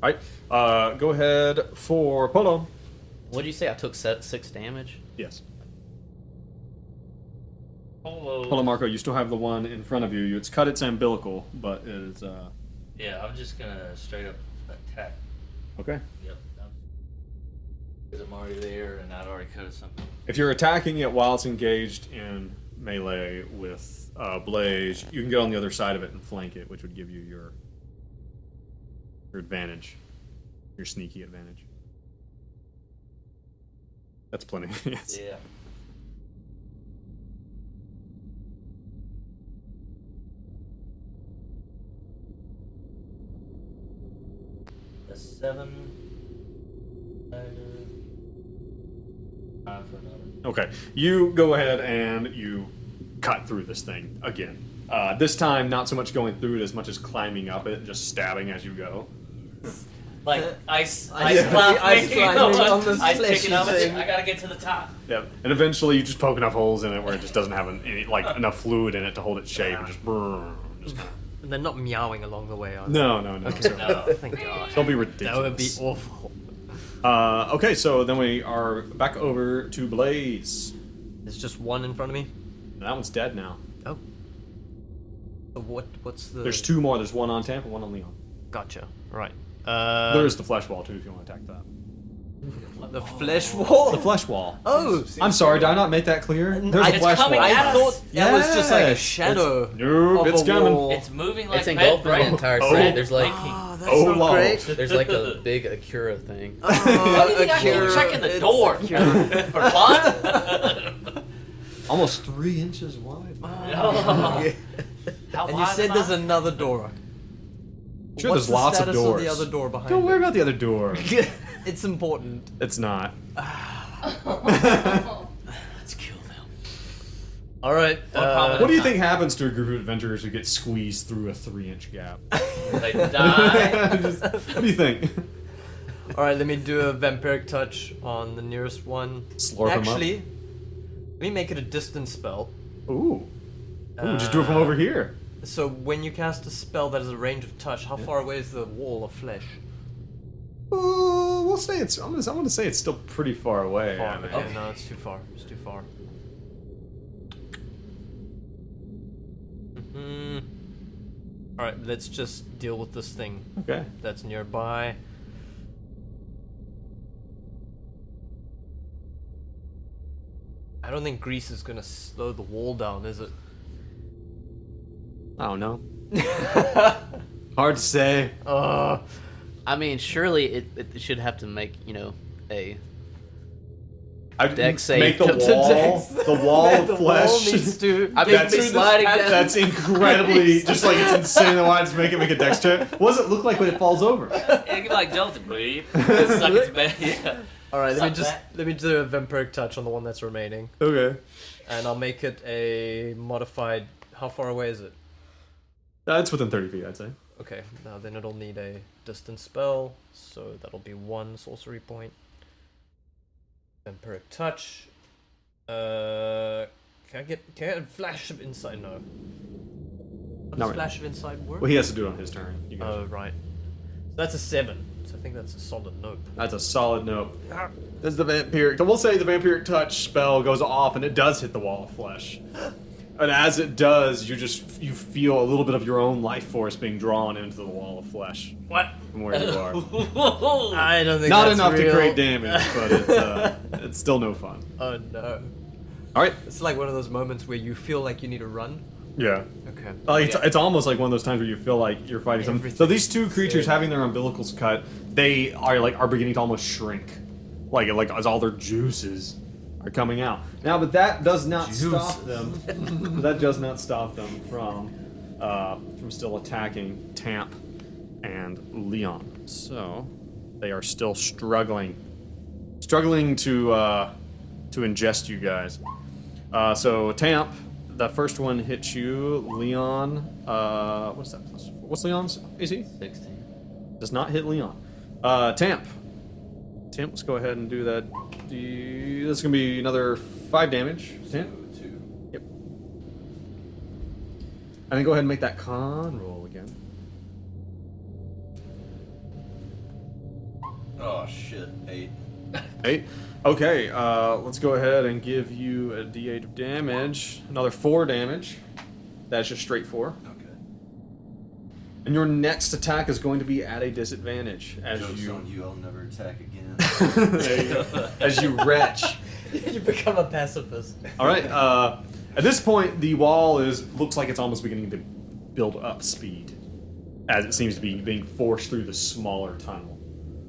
Alright. Go ahead for Polo. What did you say? I took 6 damage? Yes. Polo. Polo Marco, you still have the one in front of you. It's cut its umbilical, but it is Yeah, I'm just gonna straight up attack. okay. Yep. Because I'm already there and I'd already cut something. If you're attacking it while it's engaged in melee with Blaze, you can get on the other side of it and flank it, which would give you your advantage, your sneaky advantage. That's plenty. Yes. Yeah. A 7. Time for another. Okay, you go ahead and you cut through this thing again. This time, not so much going through it as much as climbing up it, just stabbing as you go. Like ice Ice climbing climbing on this ice fleshy picking up. thing. I gotta get to the top. Yep. And eventually, you just poke enough holes in it where it just doesn't have any enough fluid in it to hold its shape. And just brrr, just kinda... And they're not meowing along the way, are they? No. No. Thank gosh. Don't be ridiculous. That would be awful. Okay, so then we are back over to Blaze. There's just one in front of me. That one's dead now. Oh. So what's the... There's 2 more. There's one on Tamp and one on Leon. Gotcha. Right. There is the flesh wall too, if you want to attack that. The flesh wall? The flesh wall. Oh! I'm sorry, did I not make that clear? There's a It's flesh coming wall. at I us. thought that was just like a Yes. shadow. Nope, of it's a coming. wall. It's moving like It's engulfing the entire Oh. site. There's like Oh, that's Oh, not Lord. great. there's like a big Akira thing. Why do you think I keep Akira, checking the it's door? Akira. For fun? Almost 3 inches wide. How And you wide said am there's I? another door. Sure, What's there's lots the of status doors. the other door behind Don't worry it? about the other door. It's important. It's not. Let's kill them. All right. What do you think happens to a group of adventurers who get squeezed through a 3-inch gap? They die. What do you think? All right. Let me do a vampiric touch on the nearest one. Slurp 'em up. Actually, let me make it a distance spell. Ooh. Ooh, just do it from over here. So when you cast a spell that has a range of touch, how far away is the wall of flesh? We'll say it's. I'm gonna say it's still pretty far away. Far. I mean. Okay, no, it's too far. It's too far. All right, let's just deal with this thing Okay. that's nearby. I don't think grease is gonna slow the wall down, is it? I don't know. Hard to say. I mean, surely it should have to make, a... I'd Dex save. make the To wall, Dex. the wall of The flesh. wall needs to. I mean, That's- be sliding down. That's incredibly, just like it's insane. The lines make a dex check. What does it look like when it falls over? It'd be like Delta bleep. Suck its back. Yeah. All right, Suck that. let me do a vampiric touch on the one that's remaining, Okay. and I'll make it a modified. How far away is it? It's within 30 feet, I'd say. Okay, now then it'll need a distance spell, so that'll be 1 sorcery point. Vampiric touch. Can I get a flash of insight? No. How Not does really. flash of insight work? Well, he has to do it on his turn. You guys. Oh right. So that's a 7. So I think that's a solid nope. That's a solid note. This is the vampiric. We'll say the vampiric touch spell goes off, and it does hit the wall of flesh. And as it does, you feel a little bit of your own life force being drawn into the wall of flesh What? from where you are. I don't think Not that's enough real. to create damage, but it's still no fun. Oh no. All right. It's like one of those moments where you feel like you need to run. Yeah. Okay. It's almost like one of those times where you feel like you're fighting something. So these 2 creatures having their umbilicals cut, they are beginning to almost shrink, like as all their juices are coming out. Now, but that does not stop them. That does not stop them from still attacking Tamp and Leon. So they are still struggling to ingest you guys. So Tamp, the first one hits you. Leon, what's that? What's Leon's AC? 16. Does not hit Leon. Tamp. Tamp, let's go ahead and do that. This is gonna be another 5 damage. Tamp. 2. Yep. And then go ahead and make that con roll again. Oh shit, 8. 8. Okay, let's go ahead and give you a d8 of damage. Another 4 damage. That's just straight 4. Okay. And your next attack is going to be at a disadvantage as Joke's you on you, I'll never attack again. there you go. As you retch. You become a pacifist. All right. At this point, the wall looks like it's almost beginning to build up speed, as it seems to be being forced through the smaller tunnel.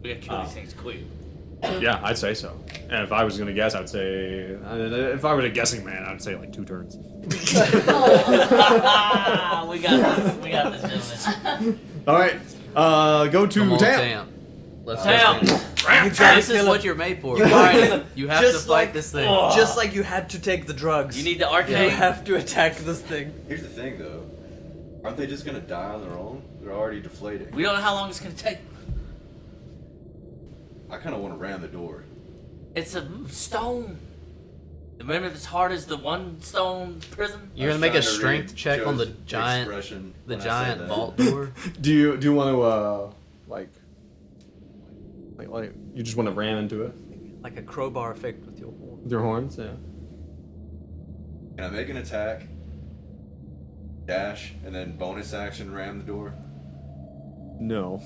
We gotta kill these things quick. Yeah, I'd say so. And if I was gonna guess, I'd say if I were a guessing man, I'd say like 2 turns. We got this. We got this, gentlemen. All right. Go to Come on, Tamp. Tamp. Let's Tamp! go. This is what you're made for. Right. You have to Just fight like- this thing. Just like you had to take the drugs. You need the You arcane. have to attack this thing. Here's the thing though. Aren't they just gonna die on their own? They're already deflating. We don't know how long it's gonna take. I kinda wanna ram the door. It's a stone. Remember, as hard as the one stone prison. You're gonna make a strength check on the giant giant vault door. Do you want to like you just want to ram into it Like a crowbar effect with your horn. with your horns? Yeah. Can I make an attack, dash, and then bonus action ram the door? No.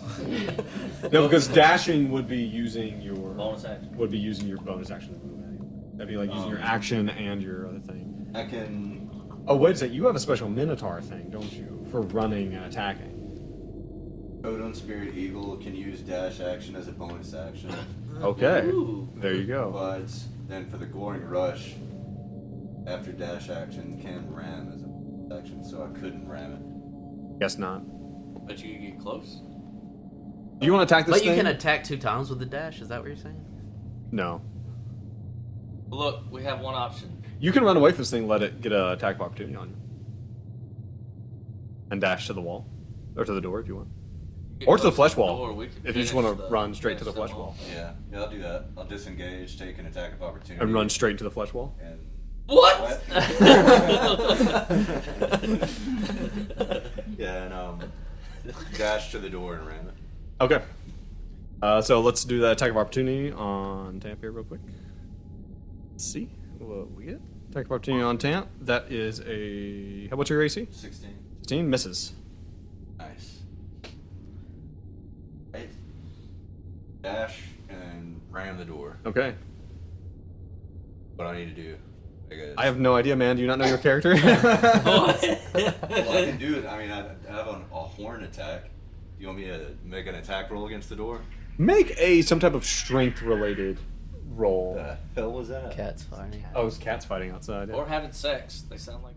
No, because dashing would be using your Bonus action. bonus action to move anyway. That'd be like using your action and your other thing. I can. Oh, wait a second. You have a special Minotaur thing, don't you, for running and attacking? Totem Spirit Eagle can use dash action as a bonus action. Okay. Ooh. There you go. But then for the Goring Rush, after dash action, can ram as a bonus action, so I couldn't ram it. Guess not. But you can get close. Do you want to attack this But you thing? can attack 2 times with the dash. Is that what you're saying? No. Look, we have one option. You can run away from this thing, let it get an attack of opportunity on you. And dash to the wall. Or to the door if you want. Get Or to the close flesh wall, door, we can if you just finish want to the- run straight to the finish flesh wall. Yeah, I'll do that. I'll disengage, take an attack of opportunity. And run straight to the flesh wall? And What? yeah, and dash to the door and ram it. Okay. So let's do that attack of opportunity on Tamp here real quick. Let's see what we get. Attack of opportunity on Tamp. That is a... What's your AC? 16. 16. Misses. Nice. Right. Dash and ram the door. Okay. What I need to do, I guess. I have no idea, man. Do you not know your character? Well, I can do it. I mean, I have a horn attack. Do you want me to make an attack roll against the door? Make some type of strength-related roll. The hell was that? Cats fighting. Oh, it's cats fighting outside. Or having sex. They sound like.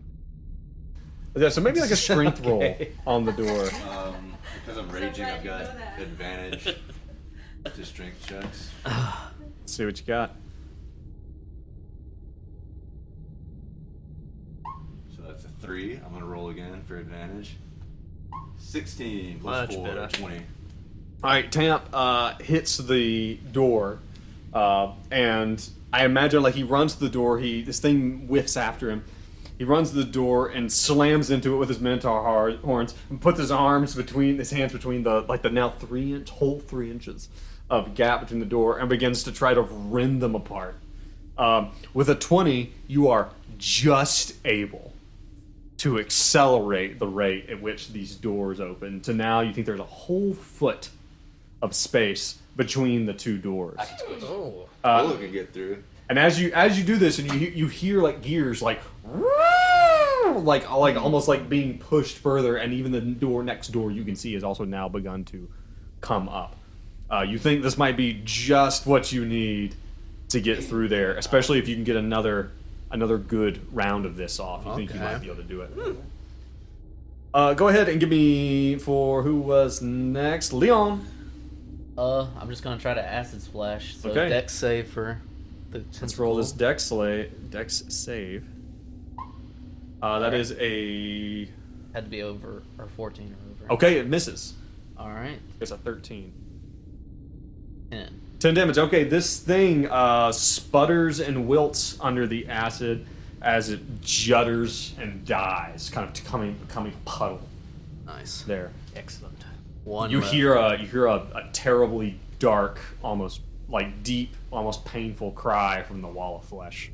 Yeah, so maybe like a strength roll on the door. Because I'm raging, I've got advantage to strength checks. Let's see what you got. So that's a 3. I'm gonna roll again for advantage. 16 plus Much 4, better. 20. All right, Tamp hits the door, and I imagine like he runs to the door. This thing whiffs after him. He runs to the door and slams into it with his Minotaur horns, and puts his hands between the now 3 inches of gap between the door, and begins to try to rend them apart. With a 20, you are just able to accelerate the rate at which these doors open. So now you think there's a whole foot of space between the 2 doors. Oh. Polo can get through. And as you do this, and you hear like gears like almost like being pushed further, and even the door next door you can see has also now begun to come up. You think this might be just what you need to get through there, especially if you can get another good round of this off. You think you might be able to do it. Go ahead and give me for who was next, Leon. I'm just gonna try to acid splash. So Okay. dex save for the. Let's roll this dex save. That is a... Had to be over or 14 or over. Okay, it misses. All right. It's a 13. 10. 10 damage. Okay, this thing sputters and wilts under the acid as it judders and dies, kind of becoming a puddle Nice. there. Excellent. One. You left. hear a terribly dark, almost like deep, almost painful cry from the wall of flesh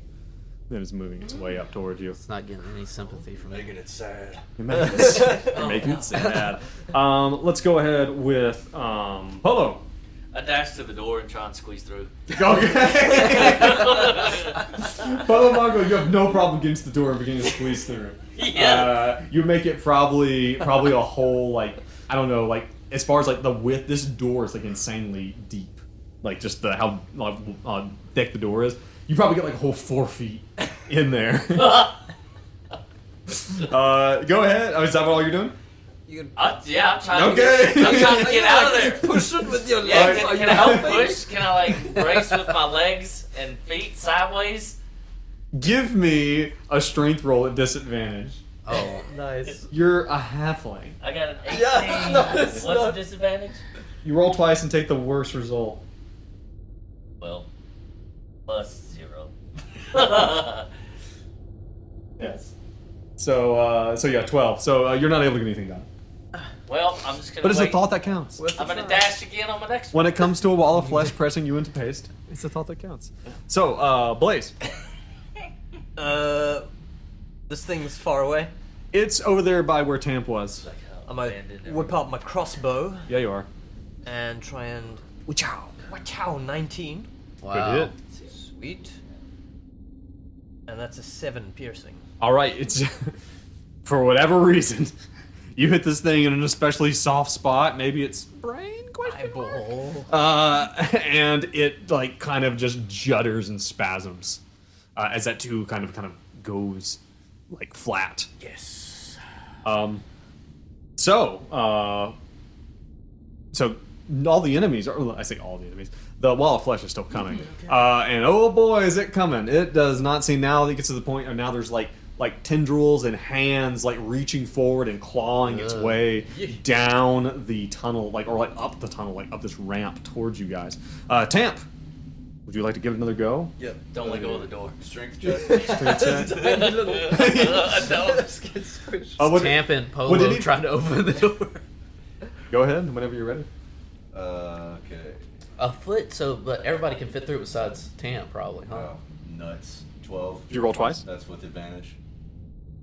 that is moving its way up towards you. It's not getting any sympathy from me. Making it sad. You're making it sad. Let's go ahead with Polo. I dash to the door and try and squeeze through. Okay. Polo Mongo, you have no problem against the door and beginning to squeeze through. Yeah. You make it probably a whole, like, I don't know, like, as far as like the width, this door is like insanely deep. Like just how thick the door is. You probably get like a whole 4 feet in there. Go ahead. Oh, is that all you're doing? Yeah, I'm trying Okay. to get out of there. Push it with your Yeah, legs. can I help push? Can I like brace with my legs and feet sideways? Give me a strength roll at disadvantage. Oh, Nice. You're a halfling. I got an 18. Yeah, no, it's What's the not. disadvantage? You roll twice and take the worst result. Well, +0. Yes. So yeah, 12. So you're not able to get anything done. Well, I'm just gonna. But it's wait. a thought that counts. I'm gonna dash again on my next one. When it comes to a wall of flesh pressing you into paste, it's the thought that counts. So, Blaze. This thing's far away. It's over there by where Tamp was. Like how I might abandoned whip out my crossbow Yeah, you are. and try and. Wachow. Wachow, 19. wow. Good hit. Sweet. And that's a 7 piercing. All right, it's for whatever reason, you hit this thing in an especially soft spot. Maybe it's brain question mark? Eyeball. And it like kind of just judders and spasms as that too kind of goes like flat. Yes. So all the enemies, or I say all the enemies, the wall of flesh is still coming. And oh boy, is it coming. It does not seem now that it gets to the point, and now there's like tendrils and hands like reaching forward and clawing its way down the tunnel, or up the tunnel, like up this ramp towards you guys. Tamp, would you like to give it another go? Yep. Don't let go of the door. Strength check. Straight check. What- Tamp and what Polo did he- trying to open the door. Go ahead, whenever you're ready. Okay. A foot, but everybody can fit through besides Tamp, probably, huh? Oh, nuts. 12. Did you roll twice? That's with advantage.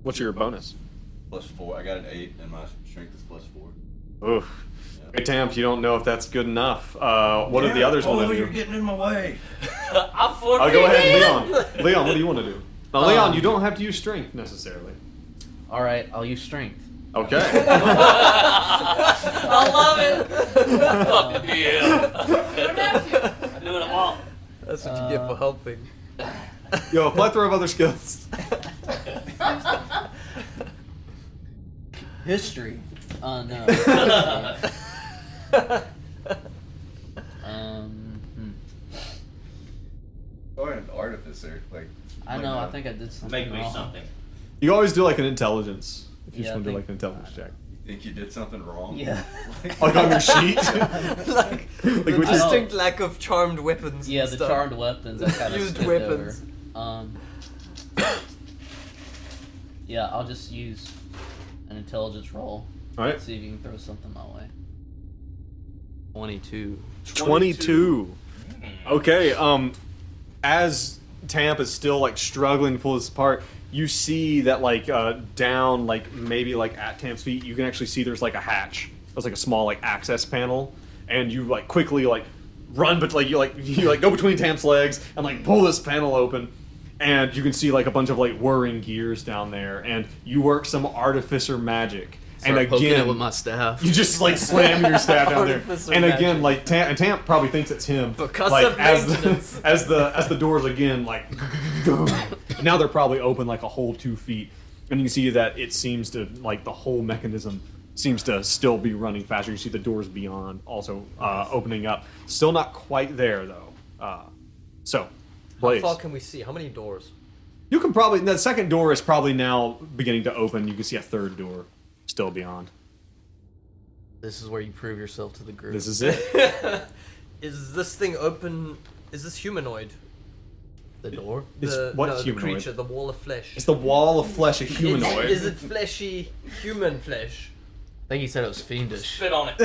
What's your bonus? +4. I got an 8, and my strength is +4. Oof. Hey, Tamp, you don't know if that's good enough. What do the others want to do? getting in my way. I'm 4 feet Go ahead, in. Leon. Leon, what do you want to do? Now, Leon, you don't have to use strength necessarily. All right, I'll use strength. Okay. I love it. Fuck yeah. I'm doing them all. That's what you get for helping. Yo, a plethora of other skills. History. No. Or an artificer. Like. I know. I think I did something Make me wrong. something. You always do like an intelligence. If you Yeah, just want to do I like an intelligence check. You think you did something wrong? Yeah. Like on your sheet? Like, Like the with your- distinct lack of charmed weapons. Yeah, and the stuff. charmed weapons. I kind of Used skipped weapons. over. Yeah, I'll just use an intelligence roll. Alright. See if you can throw something my way. 22. 22. Okay, as Tamp is still like struggling to pull this apart, you see that like down like maybe like at Tamp's feet, you can actually see there's like a hatch. There's like a small like access panel, and you like quickly like run, but like you go between Tamp's legs and like pull this panel open, and you can see like a bunch of like whirring gears down there, and you work some artificer magic. Start And poking again, it with my staff. you just like slam your staff down there, Artificer and again, magic. like Tamp probably thinks it's him Because like, of as maintenance. as the doors again like now they're probably open like a whole 2 feet, and you see that it seems to like the whole mechanism seems to still be running faster. You see the doors beyond also opening up, still not quite there though. So, How Blaze, far can we see? How many doors? you can probably the second door is probably now beginning to open. You can see a third door still beyond. This is where you prove yourself to the group. This is it. Is this thing open? Is this humanoid? The door? It's The, what no, humanoid? The creature, the wall of flesh. It's the wall of flesh, a humanoid. Is it fleshy human flesh? I think he said it was fiendish. Spit on it.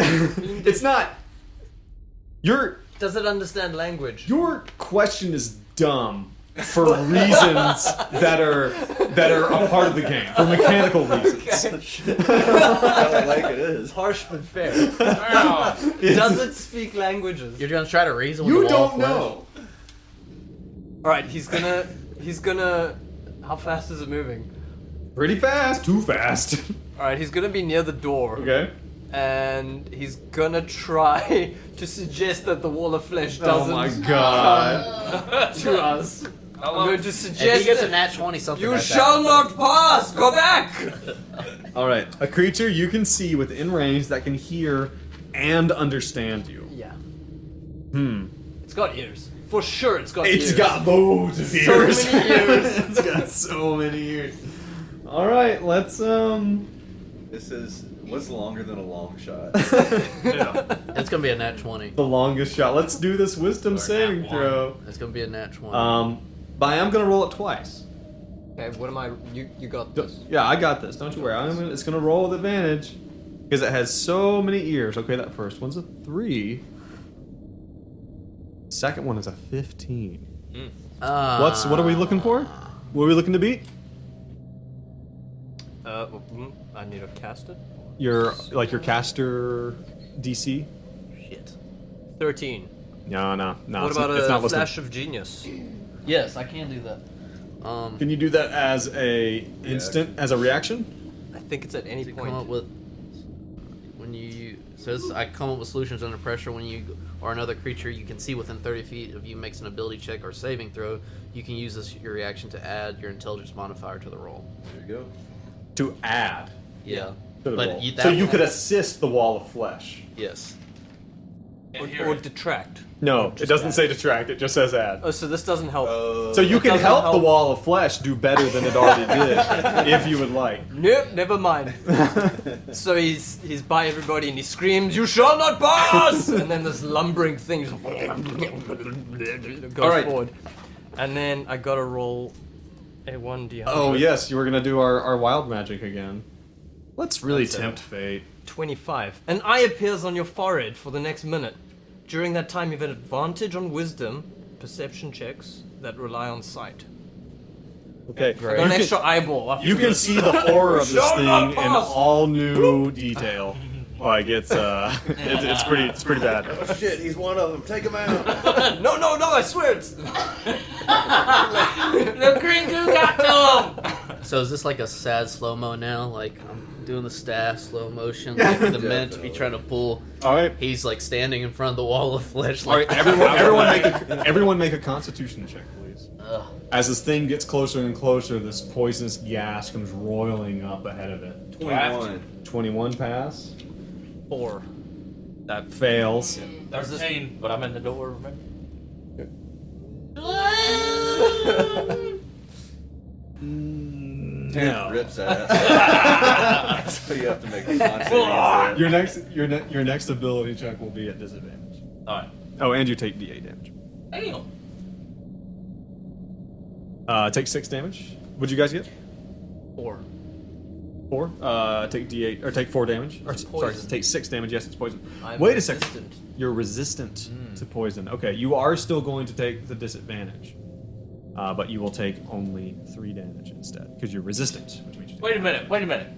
It's not. Does it understand language? Your question is dumb for reasons that are a part of the game, for mechanical reasons. I like it is. Harsh but fair. Wow. Does it speak languages? You're gonna try to reason with You the wall don't of flesh? know. Alright, he's gonna. How fast is it moving? Pretty fast. Too fast. Alright, he's gonna be near the door. Okay. And he's gonna try to suggest that the wall of flesh Oh doesn't my god. to us. I'm going to If he suggest gets a that nat 20 something you like shall not pass! Go back! Alright. A creature you can see within range that can hear and understand you. Yeah. Hmm. It's got ears. For sure it's got ears. It's got loads of So ears. many ears. It's got so many ears. Alright, let's This is what's longer than a long shot. yeah. It's gonna be a nat 20. The longest shot. Let's do this wisdom saving throw. It's gonna be a nat 20. But I am gonna roll it twice. Okay, what am I? You got this. Yeah, I got this. Don't you worry. It's gonna roll with advantage because it has so many ears. Okay, that first one's a 3. Second one is a 15. What are we looking for? What are we looking to beat? I need to cast it. Your caster DC? Shit. 13. No. What about it's not a listed. flash of genius? Yes, I can do that. Can you do that as a instant, as a reaction? I think it's at any To point. come up with when you says I come up with solutions under pressure when you or another creature you can see within 30 feet of you makes an ability check or saving throw. You can use this your reaction to add your intelligence modifier to the roll. There you go. To add Yeah, to the but roll. that So you one- could assist the wall of flesh. Yes. Or detract. No, it doesn't say detract. It just says add. Oh, so this doesn't help. So you It can doesn't help the help. wall of flesh do better than it already did, if you would like. Nope, never mind. So he's by everybody and he screams, "You shall not pass!" And then this lumbering thing just goes Alright. forward. And then I gotta roll a 1d100. Oh yes, you were gonna do our wild magic again. Let's really tempt fate. 25. An eye appears on your forehead for the next minute. During that time, you have an advantage on wisdom, perception checks that rly on sight. Okay, I got an extra eyeball. you can see the horror of this Shall thing not in pass! all new detail. Like it's it's pretty bad. Oh shit, he's one of them. Take him out. No, I swear it's. The green goo got to him. So is this like a sad slow mo now? Like I'm doing the staff slow motion, like the meant to be trying to pull. All right, He's like standing in front of the wall of flesh. all right. Like Everyone make a Constitution check, please. Ugh. As this thing gets closer and closer, this poisonous gas comes roiling up ahead of it. 21. 21 pass. 4. That fails. 13, but I'm in the door, remember? Tamp rips ass. So you have to make a con saving throw. Your next ability check will be at disadvantage. Alright. Oh, and you take D8 damage. Damn. Take 6 damage. What'd you guys get? 4. 4. Take D8 or take 4 damage. Or, sorry, poison. take 6 damage. Yes, it's poison. I'm Wait a resistant. second. You're resistant to poison. Okay, you are still going to take the disadvantage, but you will take only 3 damage instead because you're resistant. Which means you Wait a minute.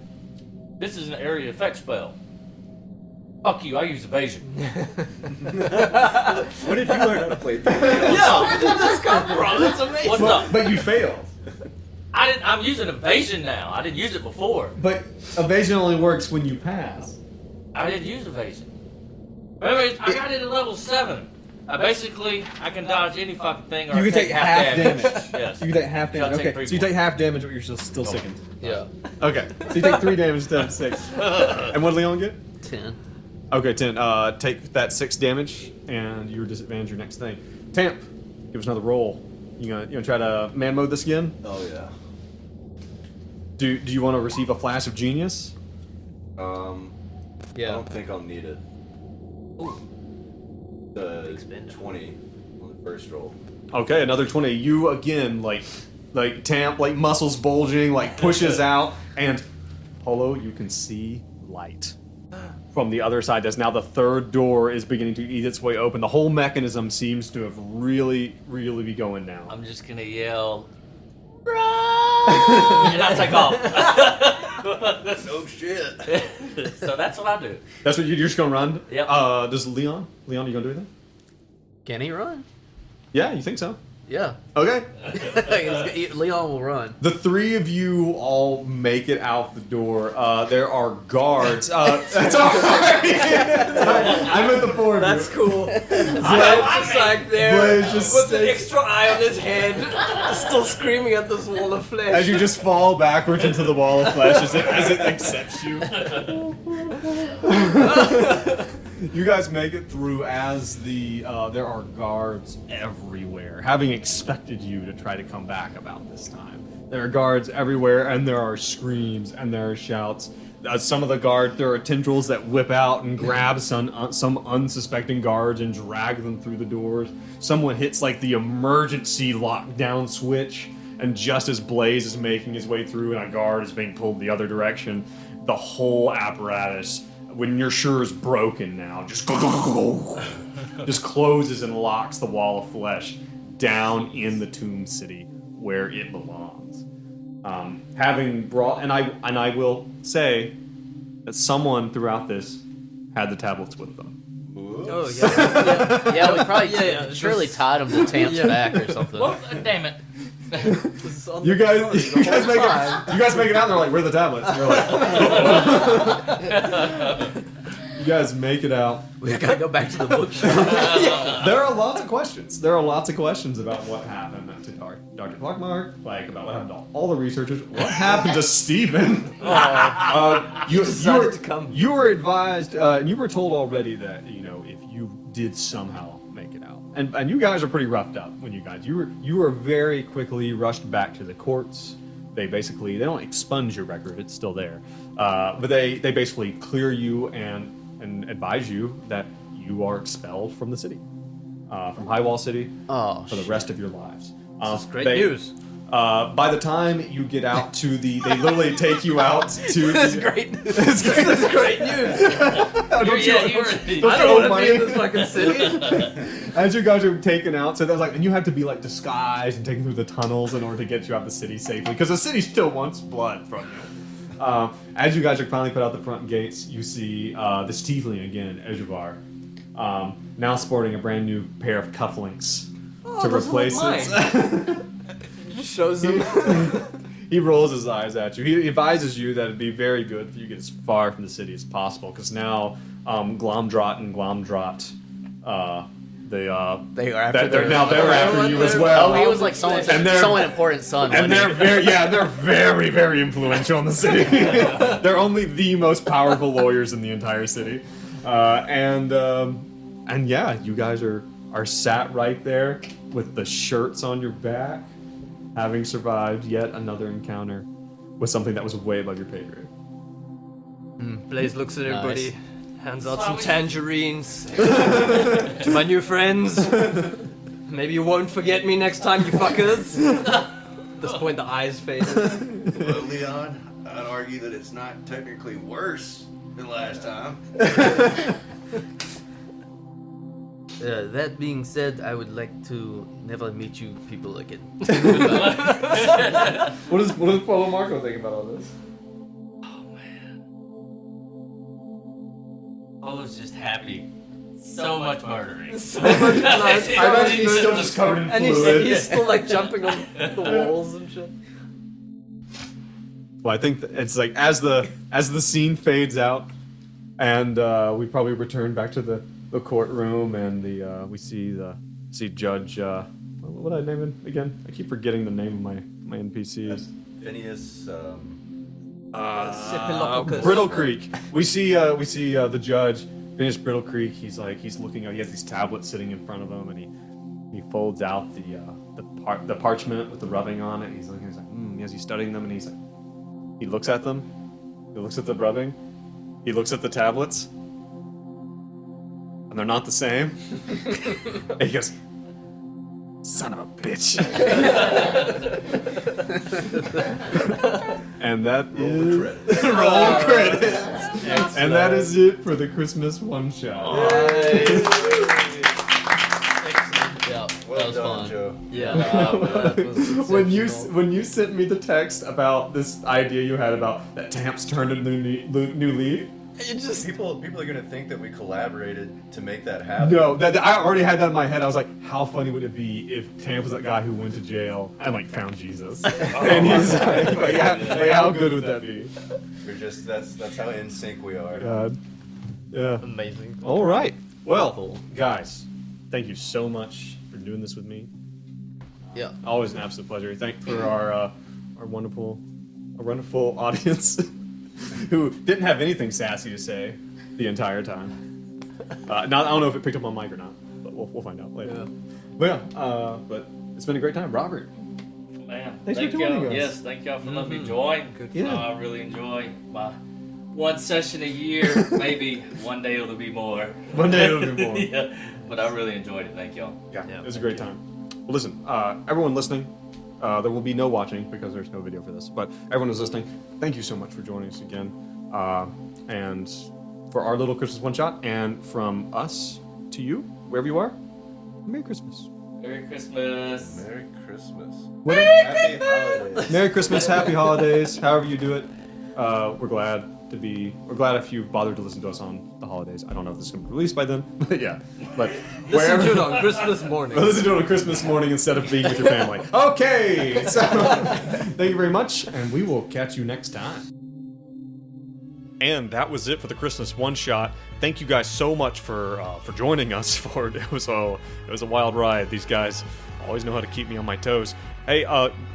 This is an area effect spell. Fuck you, I use evasion. When did you learn how to play D&D? Where did this come from? That's amazing. What's up? But you failed. I'm using evasion now. I didn't use it before. But evasion only works when you pass. I didn't use evasion. Remember, I got it at level 7. I can dodge any fucking thing or You I can take half damage. Yes. You can take half So I'll damage. take Okay, 3 so you take half damage, but you're still sickened. Yeah. Okay, so you take 3 damage instead of 6. And what did Leon get? 10. Okay, 10. Take that 6 damage, and you're disadvantaged your next thing. Tamp, give us another roll. You gonna try to man mode this again? Oh yeah. Do you want to receive a flash of genius? I Yeah. don't think I'll need it. Expend 20 on the first roll. Okay, another 20. You again, like Tamp, like muscles bulging, like pushes out, and Polo, you can see light from the other side. As now the third door is beginning to eat its way open. The whole mechanism seems to have really be going now. I'm just gonna yell, run! And I'll take off. Oh shit. So that's what I do. That's what you're just gonna run? Yep. Does Leon, you gonna do anything? Can he run? Yeah, you think so? Yeah. Okay. Leon will run. The three of you all make it out the door. There are guards. That's all right. I'm at the four of you. That's cool. Blade's just like there, Blade just with an stays- extra eye on his head, still screaming at this wall of flesh. As you just fall backwards into the wall of flesh as it accepts you. You guys make it through as there are guards everywhere, having expected you to try to come back about this time. There are guards everywhere, and there are screams, and there are shouts. Some of the guards, there are tendrils that whip out and grab some unsuspecting guards and drag them through the doors. Someone hits like the emergency lockdown switch, and just as Blaze is making his way through and a guard is being pulled the other direction, the whole apparatus, when you're sure is broken now, just closes and locks the wall of flesh down in the tomb city where it belongs. Having brought, and I will say that someone throughout this had the tablets with them. Oh yeah. Yeah, we probably Yeah, surely tied him to Tamp's back or something. Well, damn it. You guys make it out. They're like, "Where are the tablets?" And you're like, you guys make it out. We gotta go back to the bookshop. There are lots of questions. There are lots of questions about what happened to Dr. Clockmark, like about what happened to all the researchers. What happened to Stephen? You were advised, and you were told already that if you did somehow make it out, and you guys are pretty roughed up when you were very quickly rushed back to the courts. They don't expunge your record; it's still there, but they basically clear you and advise you that you are expelled from the city, from Highwall City, for the rest of your lives. This is great news. By the time you get out to they literally take you out to. This is great news. This is great news. I don't want to be in this fucking city. As you guys are taken out, so that's like, and you have to be like disguised and taken through the tunnels in order to get you out of the city safely, because the city still wants blood from you. As you guys are finally put out the front gates, you see this tiefling again, Ejuvar, now sporting a brand new pair of cufflinks to replace it. Shows him. He rolls his eyes at you. He advises you that it'd be very good for you to get as far from the city as possible, because now Glomdrot and Glomdrot, they are after after you as well. Oh, he was like someone important son. And they're very influential in the city. They're only the most powerful lawyers in the entire city, and yeah, you guys are sat right there with the shirts on your back, having survived yet another encounter with something that was way above your pay grade. Blaze looks at everybody, Nice. hands out some tangerines to my new friends. Maybe you won't forget me next time, you fuckers. At this point, the eyes fade. Well, Leon, I'd argue that it's not technically worse than last time. That being said, I would like to never meet you people again. What does Polo Marco think about all this? Polo's just happy. So much murdering. So much blood. I imagine he's still just covered in And fluid. he's still like jumping on the walls and shit. Well, I think that it's like as the scene fades out, and we probably return back to the courtroom, and we see Judge. What did I name him again? I keep forgetting the name of my NPCs. Phineas, Sepulcopolis. Riddle Creek. We see the judge finish Riddle Creek. He's looking. He has these tablets sitting in front of him, and he folds out the parchment with the rubbing on it. He's looking. He's like, as he's studying them, and he's like, he looks at them. He looks at the rubbing. He looks at the tablets. and they're not the same. And he goes, son of a bitch. And that is roll credits. And that is it for the Christmas one shot. Yeah, Well that was done, fun. Joe. Yeah, that was when exceptional. you sent me the text about this idea you had about that Tamp's turned a new leaf. It just People are gonna think that we collaborated to make that happen. No, that I already had that in my head. I was like, how funny would it be if Tamp was that guy who went to jail and like found Jesus? And he's like, how good would that be? We're just that's how in sync we are. God. Yeah. amazing. All right. Well, guys, thank you so much for doing this with me. Yeah. Always an absolute pleasure. Thank for our wonderful audience who didn't have anything sassy to say the entire time. I don't know if it picked up on mic or not, but we'll find out later. But it's been a great time, Robert. Man, Thanks for thank joining y'all. us. Yes, thank y'all for letting me join. Yeah. I really enjoy my one session a year. Maybe one day it'll be more. One day it'll be more. Yeah, but I really enjoyed it. Thank y'all. Yeah, it was a great time. Well, listen, everyone listening, there will be no watching because there's no video for this, but everyone who's listening, thank you so much for joining us again. And for our little Christmas one shot, and from us to you, wherever you are, Merry Christmas. Merry Christmas. Merry Christmas. Merry Happy holidays. Merry Christmas, Happy Holidays, however you do it. We're glad if you've bothered to listen to us on the holidays. I don't know if this is going to be released by then, but yeah. But Listen to it on Christmas morning. listen to it on Christmas morning instead of being with your family. Okay, so thank you very much, and we will catch you next time. And that was it for the Christmas one shot. Thank you guys so much for joining us. It was a wild ride. These guys always know how to keep me on my toes. Hey,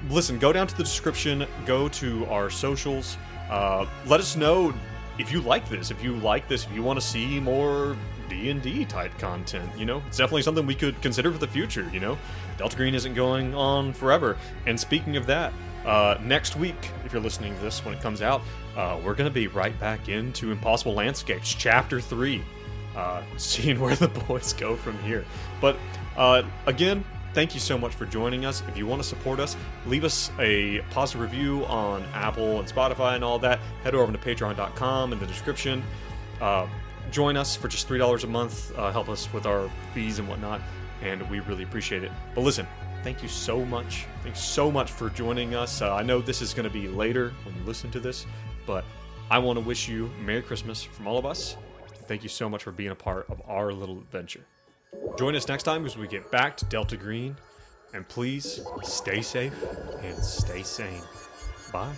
listen, go down to the description, go to our socials. Let us know if you like this, if you want to see more D&D type content. It's definitely something we could consider for the future. Delta Green isn't going on forever. And speaking of that, next week, if you're listening to this when it comes out, we're going to be right back into Impossible Landscapes, Chapter 3, seeing where the boys go from here. But again, thank you so much for joining us. If you want to support us, leave us a positive review on Apple and Spotify and all that. Head over to patreon.com in the description. Join us for just $3 a month. Help us with our fees and whatnot, and we really appreciate it. But listen, thank you so much. Thanks so much for joining us. I know this is going to be later when you listen to this, but I want to wish you Merry Christmas from all of us. Thank you so much for being a part of our little adventure. Join us next time as we get back to Delta Green, and please stay safe and stay sane. Bye.